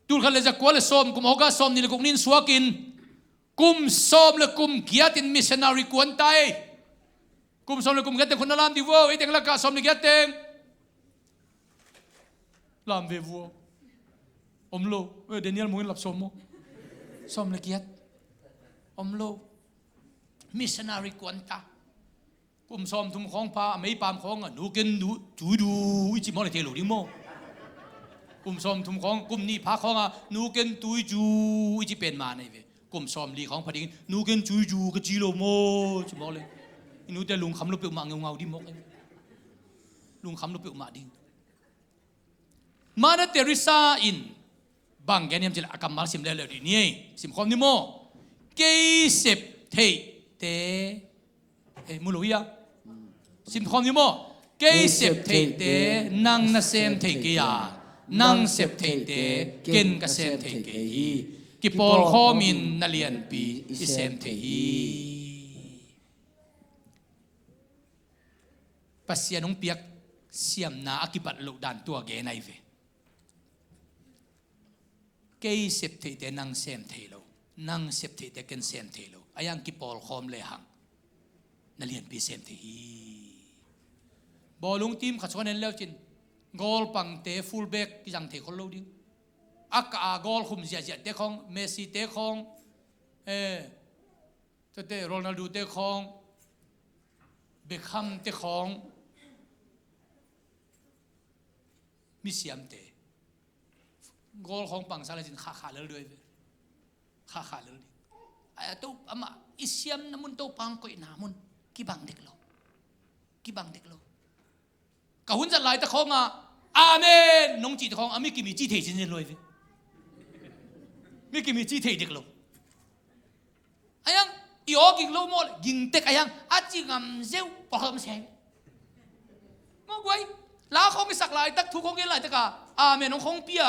[SPEAKER 1] tul khale ja kwale som kum hoga som ni lekung nin suakin kum som le kum giatin missionary kuantai kum som le kum giatin kunalam di wo iteng la ka som ni giatin lam ve wo อมโลเดนิเอลมุนหลับสมโมสมละเกียรติอมโลมิชชันนารีกวนตากุมสมทุมของพาไม่ปามของนูเกนดูดูอิจิมอลเทโลดิโมกุมสมทุมของกุมนี่พาของนูเกนดูจูอิจิเป็นมาในเวกุมสมลีของพอดีนูเกนจูกจิโลโมจิมอลเลยนูแต่ลุงคำลุกเปียกมาเงาดิมกลุงคำลุกเปียกมาดิมาเนเตริซาอินบางแกนี่มันจะอากัมมาสิมเลเลดีนี่สิมคอมนิโมเกเซปเทเตมุลุยาสิมคอมนิโมเกเซปเทเตนังนาเซมเทเกียนังเซปเทเตเกนกเซมเทเกียกิปอลข้อมินนาเลียนปีอิเซมเทฮีปัสยานุงเปียกเสียมนาอากิบัตลุดันตัวเกนไอเวเกยเสพติดนังเซมเทโลนังเสพติดกันเซมเทโลอายังกิปอลคอมเลหังนั่นเรียนปีเซมเทฮีบอลลุงทีมขัดชนเล่าจินกอลปังเตะฟูลแบ็กที่ยังเทคนโลดิ้งอักอากอลคุมเสียเตะของเมสซี่เตะของเตะโรนัลโดเตะของเบคแฮมเตะของมิเซียมเตะกอลของปังซาลาจินขาเลยด้วยขาเลยไอ้ตัวอามาอิเซียมน้ำมันตัวปังก็อินามุนกี่บังเด็กเรากะหุ่นจะไล่ตะของอาเมนน้องจีตะของอามิกิมีจีเทจินเจนเลยมิกิมีจีเทเด็กเราไอ้ยังอีโอกิงโลโมลยิงเต็กไอ้ยังอาจิงำเซลปอกมันแสงงงไว้ลาของกิสักไล่ตักทุกของกิไล่ตะกาอาเมนน้องของเปีย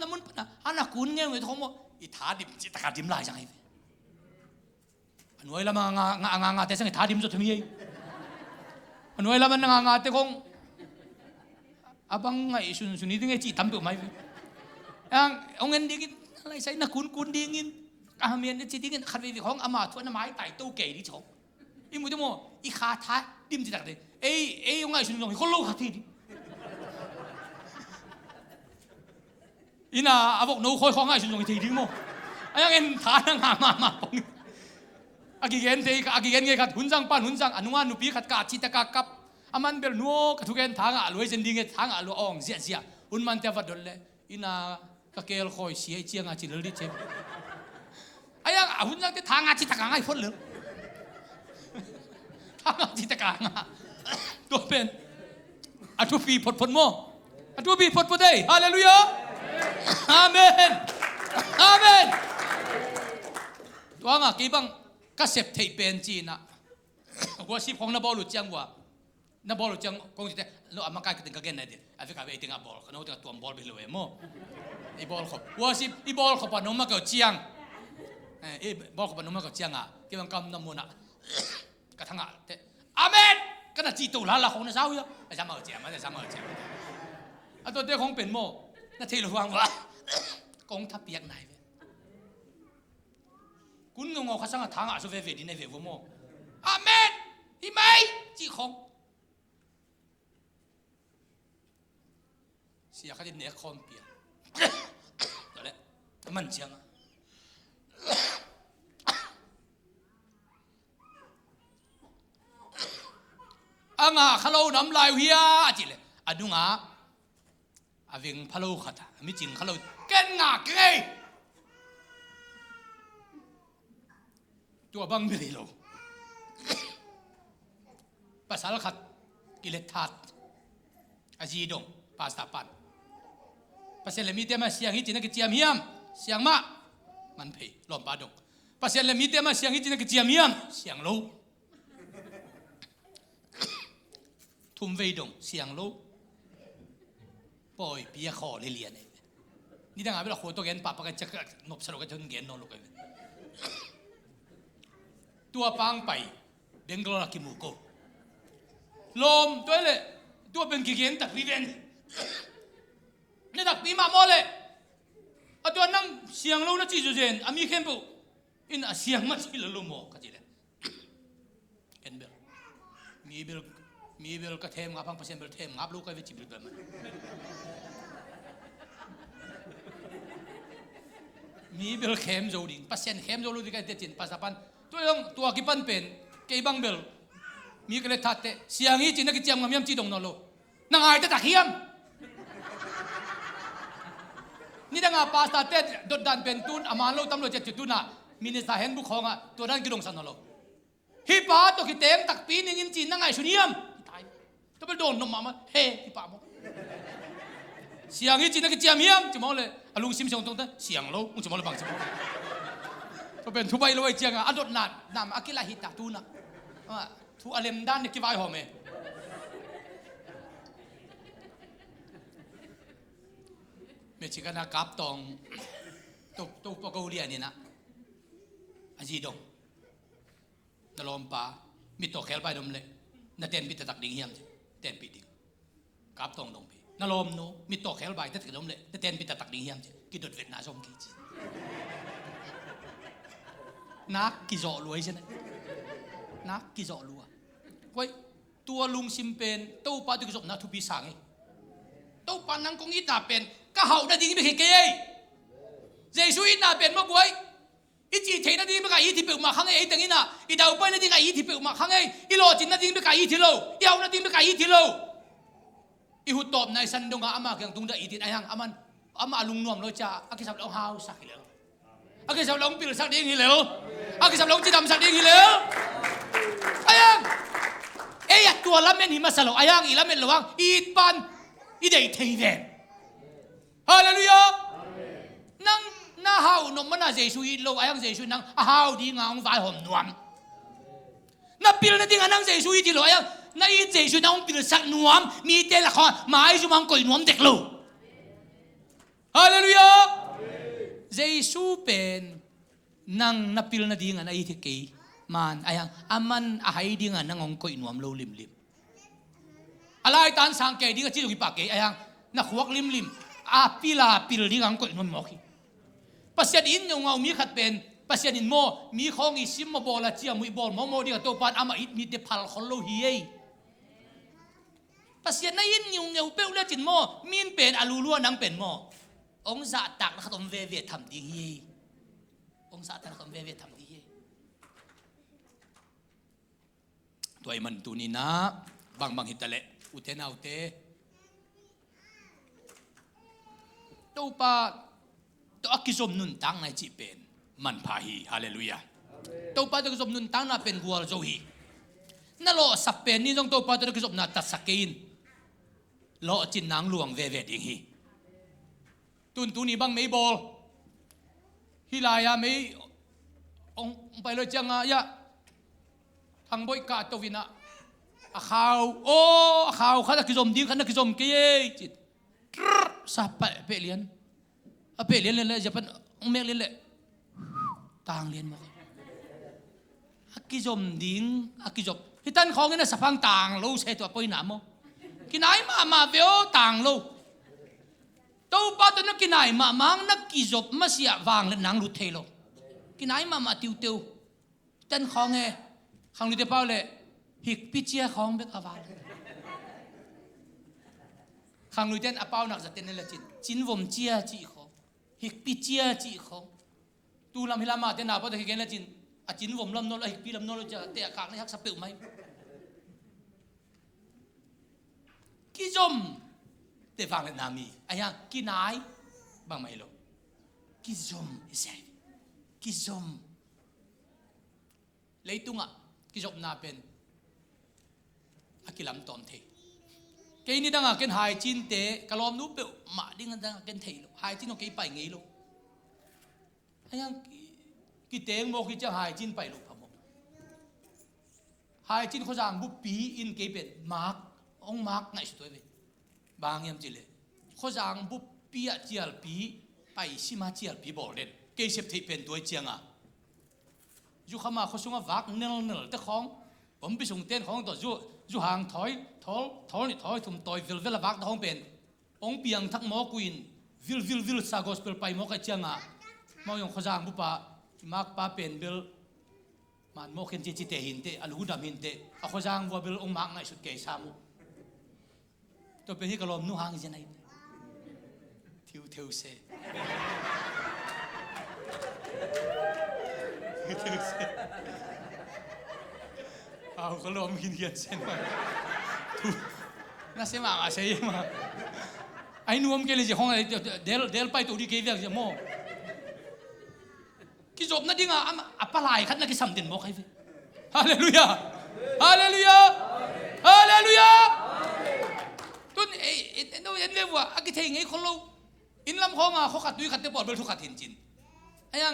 [SPEAKER 1] น้ำมันปะอันนักกุนเนี่ยมันท้องโมอีท้าดิมจิตะกาดิมไล่จังไงอันไว้ละมันงาแต่สังท้าดิมจะทำยังไงอันไว้ละมันงาแต่คงabang ngai sun itu ngai ci tampil mai yang ongen dingin lai sai na kun dingin kahamian ci dingin khat vi khong ama thon na mai tai tu ke di chok i mu mo i kha tha dim ci tak de ei ngai sun jong ko lo kha thi ina abok no khoi khong ngai sun jong thi di mo ayang en tha na ma pong agigen ngai khat hunjang pan hunjang anunga nupi khat ka chi ta ka kap aman bel nuo katuken thanga aloi sendinge thanga alu ong zia unman te vadolle ina ka kel khoi si ai chianga chi lli che ayang ahunjang te thanga chi taka ngai phol le thanga chi taka nga to pen atu fi phot mo atu bi phot dei hallelujah amen tuanga ki bang ka sep thei pen chi na wa si phong na bolu chiang wa na bol chang kong jite lo amakai keting kagen na din afi ka waiting a bol kana uta tuam bol bilu mo i bol khop worship i bol khop no ma ka chiang e bol khop no ma ka chiang a ke bang kam na mo na ka thanga te amen kana chi tu la la khong na sao yo sa ma chiang ma sa ma chiang a to te khong pen mo na thei lo wang wa kong tha piak nai ve kun ngo kha sang thanga so ve di nei ve mo amen i mai chi khongเสียเขาจะเนื้อคอมเปียนั่นแหละมันเชียงขลุ่น้ำลายเฮียจิเลยอนุเวงพะโล้ขัดไม่จริงขลุ่เก่งเกยตัวบังไม่ได้โลภาษาขัดกิเลสทัดอาจีดงภาษาปันpasal lemi tema siang hiji na keciam hiam siang ma man pei lom padong pasal lemi tema siang hiji na keciam hiam siang lo thum vei dong siang lo poi pia kho le lian ni dang abela kho to gen pa pa ka chak nop saro ka thun gen no lo ka tua pang pai bengalora ki mu ko lom toile tua ben ki gen tak vivenนี่ดักปีมาโมเลยตัวนั่งเสียงเรานะจีจูเจนอามีเข้มปุ๊อินเสียงมันจีละลุโมกันจีเลยเห็นเบลมีเบลก็เทมงับพังเปอร์เซ็นต์เบลเทมงับลูกก็ไปจีบเบลมัน มีเบลเข้มโจดิ่งปัสเซนเข้มโจลูดิกันเตจินปัสสาปันตัวกิปันเป็นเกบังเบลมีกระทัดเตเสียงนี้จินนักเจียมงามยำจีดงนอโลนางไอตะตะเขียมนี่ดังอาปาสตาเตดดดันเป็นตุนอามาโลตำรวจจะจุดตุนอ่ะมินิสาเห็นบุคคลอ่ะตัวนั้นกิดงสันนอโลฮิปาตัวกิเตงตักปีนิงินจีนนางไอชุนียมตายตัวเป็นโดนนมมาเฮ้ฮิปามเสียงนี้จินนักเจียมยำจะมองเลยอลุงซิมชงตรงนั้นเสียงโลมึงจะมองเลยบังจะมองตัวเป็นทุบใบโลไอเจียงอ่ะอดดนัดนำอากิลาฮิตาตุนอ่ะทุอเลมด้านนี่กี่ใบหอมเอเมื่อชิกันนักกับตองตุปะกูเรียนี่นะอาจีดงนลมปามิโตเขลไปดมเลยนาเต้นปิดตักดิ่งเฮียมเต้นปิดดิ่งกับตองดงปีนลมโนมิโตเขลไปตัดกระดมเลยนาเต้นปิดตักดิ่งเฮียมกิดดเวทนาชมกิจนักกิจรวยใช่ไหมนักกิจรวยไว้ตัวลุงซิมเป็นตู้ปาตุกจบนาทุปีสังตู้ปานังกงอิตาเป็นก็เห่าได้ดีไม่เห็นเกยเจสุอิตาเป็นมากไว้อีจีเทน่าดีไม่กายอีที่เปิดมาข้างไอ้ตั้งอิน่ะอีดาวไปน่าดีกายอีที่เปิดมาข้างไอ้อีโลจินน่าดีไม่กายอีที่โลอีเอาน่าดีไม่กายอีที่โลอีหุตอบในสันดงอามาเกี่ยงตุงได้อีที่ไอ้ยังอามันอามาลุงนวมโลจ่าอากิสับเราหาวสักเหลืออากิสับเราปิลสักเดียงเหลืออากิสับเราจีดำสักเดียงเหลือไอ้ยังเอ้ยตัวละเมนหิมาสโลไอ้ยังอีละเมนระวังอีปันอีเดย์เทเดนฮาเลลูยานั่งน่าหาวนมมันน่าเจสุยโลไอ้ยังเจสุยนั่งหาวดีงามฝ่ายหอมนวมน่าปิลนั่นดีงานั่งเจสุยที่โลไอ้ยังน่าอีเจสุยนั่งปิลสักนวมมีเตละครหมายจุมังก่อยนวมเด็กโลฮาเลลูยาเจสุเป็นนั่งน่าปิลนั่นดีงาน่าอีที่เกยมันไอ้ยังอามันอาศัยดีงานั่งองก่อยนวมโลลิมลิมอะไรตานสังเกตดีก็จีดุกิปากเกยไอ้ยังนักขวักลิมลิมอาปิลาปิลดีงังก่อยนวมหมอกปัสยาดินยงเอามีขัดเป็นปัสยาดินโมมีของอิซิมมาบอลเจียมุยบอลโมดีกับตัวปานอามาอิดมีเดพัลคอลโลฮีเอปัสยานายินยงเอาเปลเลจินโมมีนเป็นอาลูลัวนังเป็นโมองศาตักนักตมเวเวทำดีเฮองศาตักนักตมเวเวทำดีเฮตัวไอ้มันตัวนี้นะบางหิตะเละอุเทนาอุเตตัวปาตัวอักกิสมนุนตั้งในจีเป็นมันพาฮีฮาเลลูยาตัวปาตัวกิสมนุนตั้งน่ะเป็นกัวโจฮีนั่นโลสับเป็นนี่ต้องตัวปาตัวกิสมน่ะตัดสกินโลจินนางหลวงเวเวดิงฮีตุนตุนี่บังไม่บอลฮิลายาไม่องไปเลยจังอ่ะยะทางบอยกาตัววินะข่าวโอ้ข่าวข้าตะกิสมดิ้งข้าตะกิสมเกยจิตสับเปเลียนเปเลียนเลยจะเป็นเมฆเลียนเลยต่างเลียนมากิสมดิ้งกิสมที่ท่านของนี่นะสับพังต่างรู้ใช่ตัวปอยหนามกินไหนมาเบลต่างรู้ตัวป้าตัวนักกินไหนมังนักกิสมมาเสียวางเลยนางรุดเทโลกินไหนมาติวท่านของไงขังรุดเทเป้าเลยหิกพิเชียของเบกาวาลขังลุยเต้นอเป้าหนักจะเต้นนั่นแหละจินวมเชียจีของหิกพิเชียจีของตูลำฮิลามาเต้นหนาเพราะแต่หิกเกนละจินวมลำโนละหิกปีลำโนละจะเตะกากในฮักสเปลไหมกิจมเตะฟังเลยนามีไอ้ยังกินไหนบางไม่รู้กิจมอิเซกิจมเลยตุงอ่ะกิจมนาเป็นอากิลัมตอมเทเกยนี่ดังอ่ะเกนหายจินเตะกะลอมนู้เปลมาดิ้งดังเกนเทโลหายจินโอเกยไปงี้โลไอ้ยังกิเตงโมกิจะหายจินไปโลพะโมหายจินเขาจางบุปปีอินเกยเป็นมาร์กองมาร์กไงสุดตัวเว้ยบางยามจิเลเขาจางบุปปีอะเจียลปีไปซิมาเจียลปีบอกเด่นเกยเสพเทเป็นตัวเจียงอ่ะอยู่เข้ามาเขาส่งวักเนลแต่ของผมไปส่งเต้นของตัวจู่ห่างถอยทุ่มต่อยวิลเวลวักท้องเป็นองเปียงทักหมอกุอินวิลซากอสเปลไปหมอไก่เจียงอ่ะมองยองขจางบุปผามักป้าเป็นเบลมันหมอเข็นจิตเตหินเตอลูดามินเตอขจางวัวเบลองมักไงสุดเกยสามุตัวเป็นที่กระลมนุ่งห่างจะไหนทิวเซ เอาก็ลมกินเกียนเส้นไปน่าเสียมากอ่ะเสียมากไอ้นุ่มเกลี่ยจะห้องอะไรเดี๋ยวไปตัวที่เกลี่ยจะโม่กิจบนั่นดิ้งอ่ะอัปปะลายขัดนักกิจสัมเด่นบอกใครเว้ยฮาเลลูยาฮาเลลูยาฮาเลลูยาตุนโน้ยเรียกว่าอากิเทงไงคนเราอินลำห้องอ่ะเขาขัดด้วยขัดเตะบอลเบลทุกขัดเห็นจินไอ้ยัง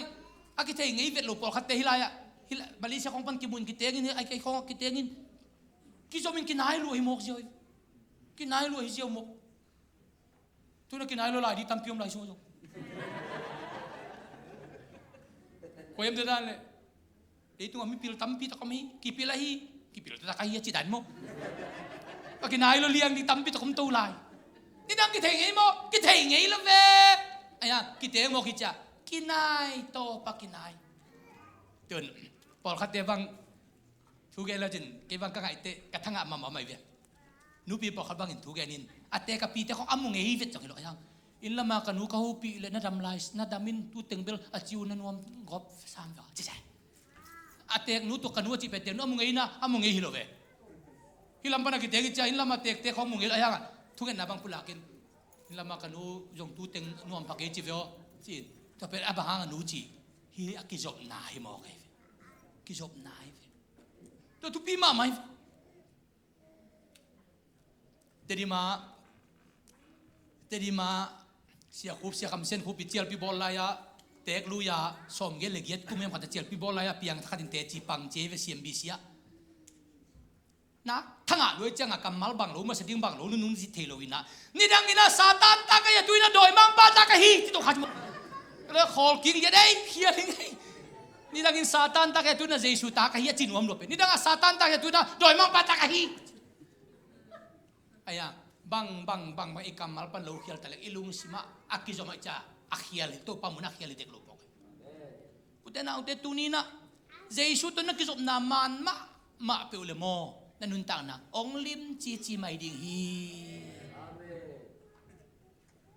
[SPEAKER 1] อากิเทงไงเวทลูกบอลขัดเตะฮิลายอ่ะบาลีเสียของปันกิมุนกิเตงินไอ้ของกิเตงินกิจบมันกินายรู้ไอ้หมกเจียวกินายรู้ไอ้เจียวหมกตุนกินายรู้ลายดีตั้มพิมพ์ลายชั่วโมงko yam dan le itu ami pil tampi to kami kipilahi kipil ta kahiya ci dan mo pakinai lo liang di tampi to kum tu lai ni dang ki thei mo ki thei ngei lo ve aya ki te mo ki cha kinai to pakinai tun pol khat te bang thu ge la jin ke bang ka ngai te ka thanga ma ma mai ve nu pi pol khat bang in thu ge nin ate ka pi te ko amu ngei ve chang lo yang in lama kanu ka hu pi le na dam lai na damin tu teng bel a chiu na nuam gop sam va chi sai atek nu to kanu chi pe te nu amu ngei na amu ngei hilo ve hilam pa na ki te ki cha in lama tek te khom ngei ayang thu gen na bang pulakin in lama kanu jong tu teng nuam pa ke chi ve chi to pe abang anu chi hi akizop na hi mo ke ki job na hi to tu pi ma mai tedi ma sia khup sia kam sen khup pichel pi bol la ya tek lu ya som ge le giet kumem khat chel pi bol la ya piang khatin te chi pang che ve siam bi sia na thanga loi changa kamal bang lo ma seding bang lo nun si thelo ina ni dang ina satan ta ka ya tuina doi mang ba ta ka hi ti to khat mo le khol king ya dai khia ling ni dang in satan ta ka tuina jesu ta ka hi chinuam lo pe ni dang satan ta ka tuina doi mang ba ta ka hi aya bang ikamal pan lo khial talek ilung sima akizo ma cha akhial to pamuna khial dek lo pok utena ute tunina jesu to nakizop na man ma pe ule mo nanun tang na ong lim chi mai ding hi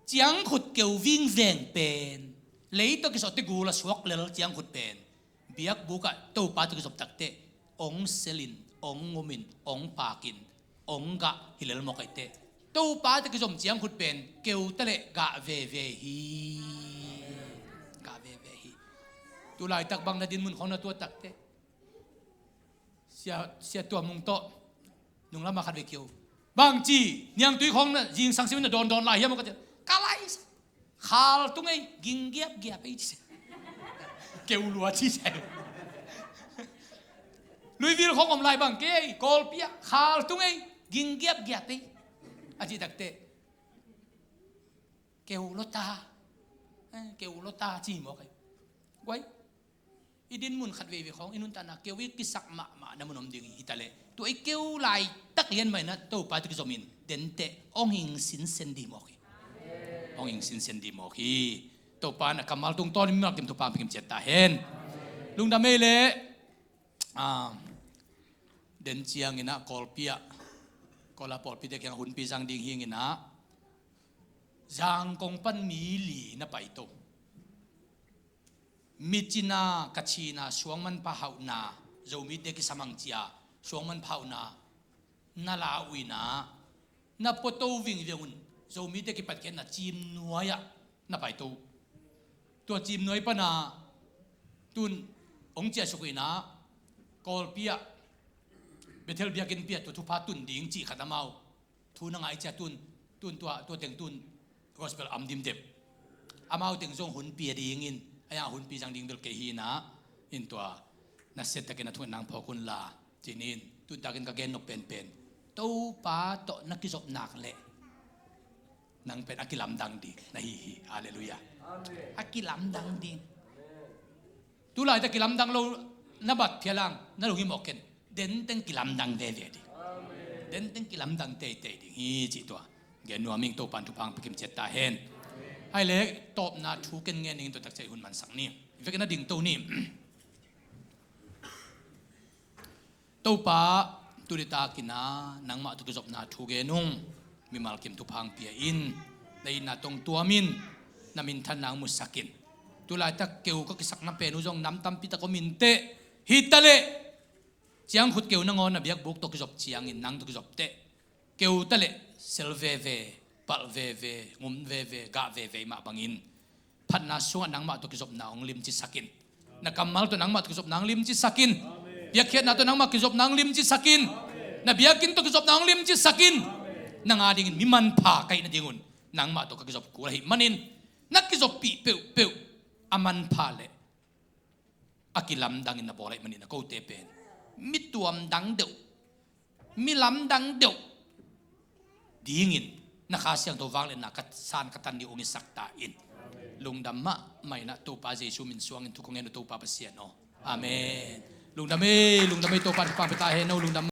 [SPEAKER 1] chiang khut keu wing veng pen lei to kisot te gula swak lel chiang khut pen biak buka to pa to kisop takte ong selin ong ngomin ong pakin ong ga hilal mo kaite to pa te kisom chiang khut pen keu tale ga ve hi tu lai tak bang na din mun khona tu tak te sia tu mung to nung lama khat ve keu bang chi niang tui khong na jing sang sim na don lai yam ka te kalai khal tu ngai ging giap ai chi keu lua chi se lui vil khong om lai bang ke kol pia khal tu ngai ging giap ai aji takte keu lota chi mo kai quay idin mun khat ve khong inun ta na keu ki sak ma na mun om ding hitale tu ai keu lai tak lian mai na to pa ti zomin den te ong hing sin sen di mo ki ong hing sin sen di mo ki to pa na kamal tung ton mi kim to pa kim chet ta hen lung da me le den chiang ina kol pia kola pol pi dek yang hun pi sang ding hing ina jang kong pan mi li na pai to michina kachina suang man pa hau na zo mi dek samang chia suang man phau na na la uina na poto wing veun zo mi dek pat ken na chim nuaya na pai to to chim noi pa na tun ong chia sukuina kol pia betel biakin pia tu pa tun ding chi khatamau thu na ngai cha tun tua teng tun gospel am dim dep amau teng jong hun pia ding in aya hun pi jang ding bel ke hi na in tua na set ta ken thu nang phokun la chinin tu ta ken ka gen nok pen to pa to nakizop nak le nang pen akilam dang di na hi hallelujah amen akilam dang ding tu lai ta kilam dang lo na bat phialang na lo hi moken den teng kilam dang de di den teng kilam dang te ding hi chi to gen no ming to pan tu pang pikim chet ta hen ai le top na thu ken nge ning to tak chai hun man sang ni ve ken na ding to ni to pa tu ri ta kina nang ma tu jop na thu ge nung mi mal kim tu pang pia in dei na tong tuamin na min than nang musakin ตุลาตะเกียวก็กิสักน้ำเป็นอุจงน้ำตั้มพิตะก็มินเตฮิตะเลเจียงขุดเกียวนังอนนะเบียกบุกตกจบเจียงอินนังตกจบเตเกียวตะเลเซลเวเวปัลเวเวงุมเวเวกะเวเวมาบังอินพันนาสวนังมาตกจบนาองลิมจิสักินนักกำมัลตัวนังมาตกจบนางลิมจิสักินเบียกเขียนนาตัวนังมาตกจบนางลิมจิสักินนะเบียกินตกจบนางลิมจิสักินนางอาดิงินมิมันพาไกนะดิงุนนางมาตกจบกูเลยมันินนักจบปีเปียวอามันพาเลอากิลำดังอินนับอะไรมันอินนักโอเตเป็นมิตัวมดังเดียวมิลำดังเดียวดีงินนักอาเซียงตัววางเลยนักสานกัตันดิองค์สักตาอินลุงดำมะไม่นะตัวปาเจชูมินสวงอินทุกคนเงินตัวปาเปเซียนออาเมนลุงดำไม่ตัวปาฟังไปตาเฮนลุงดำ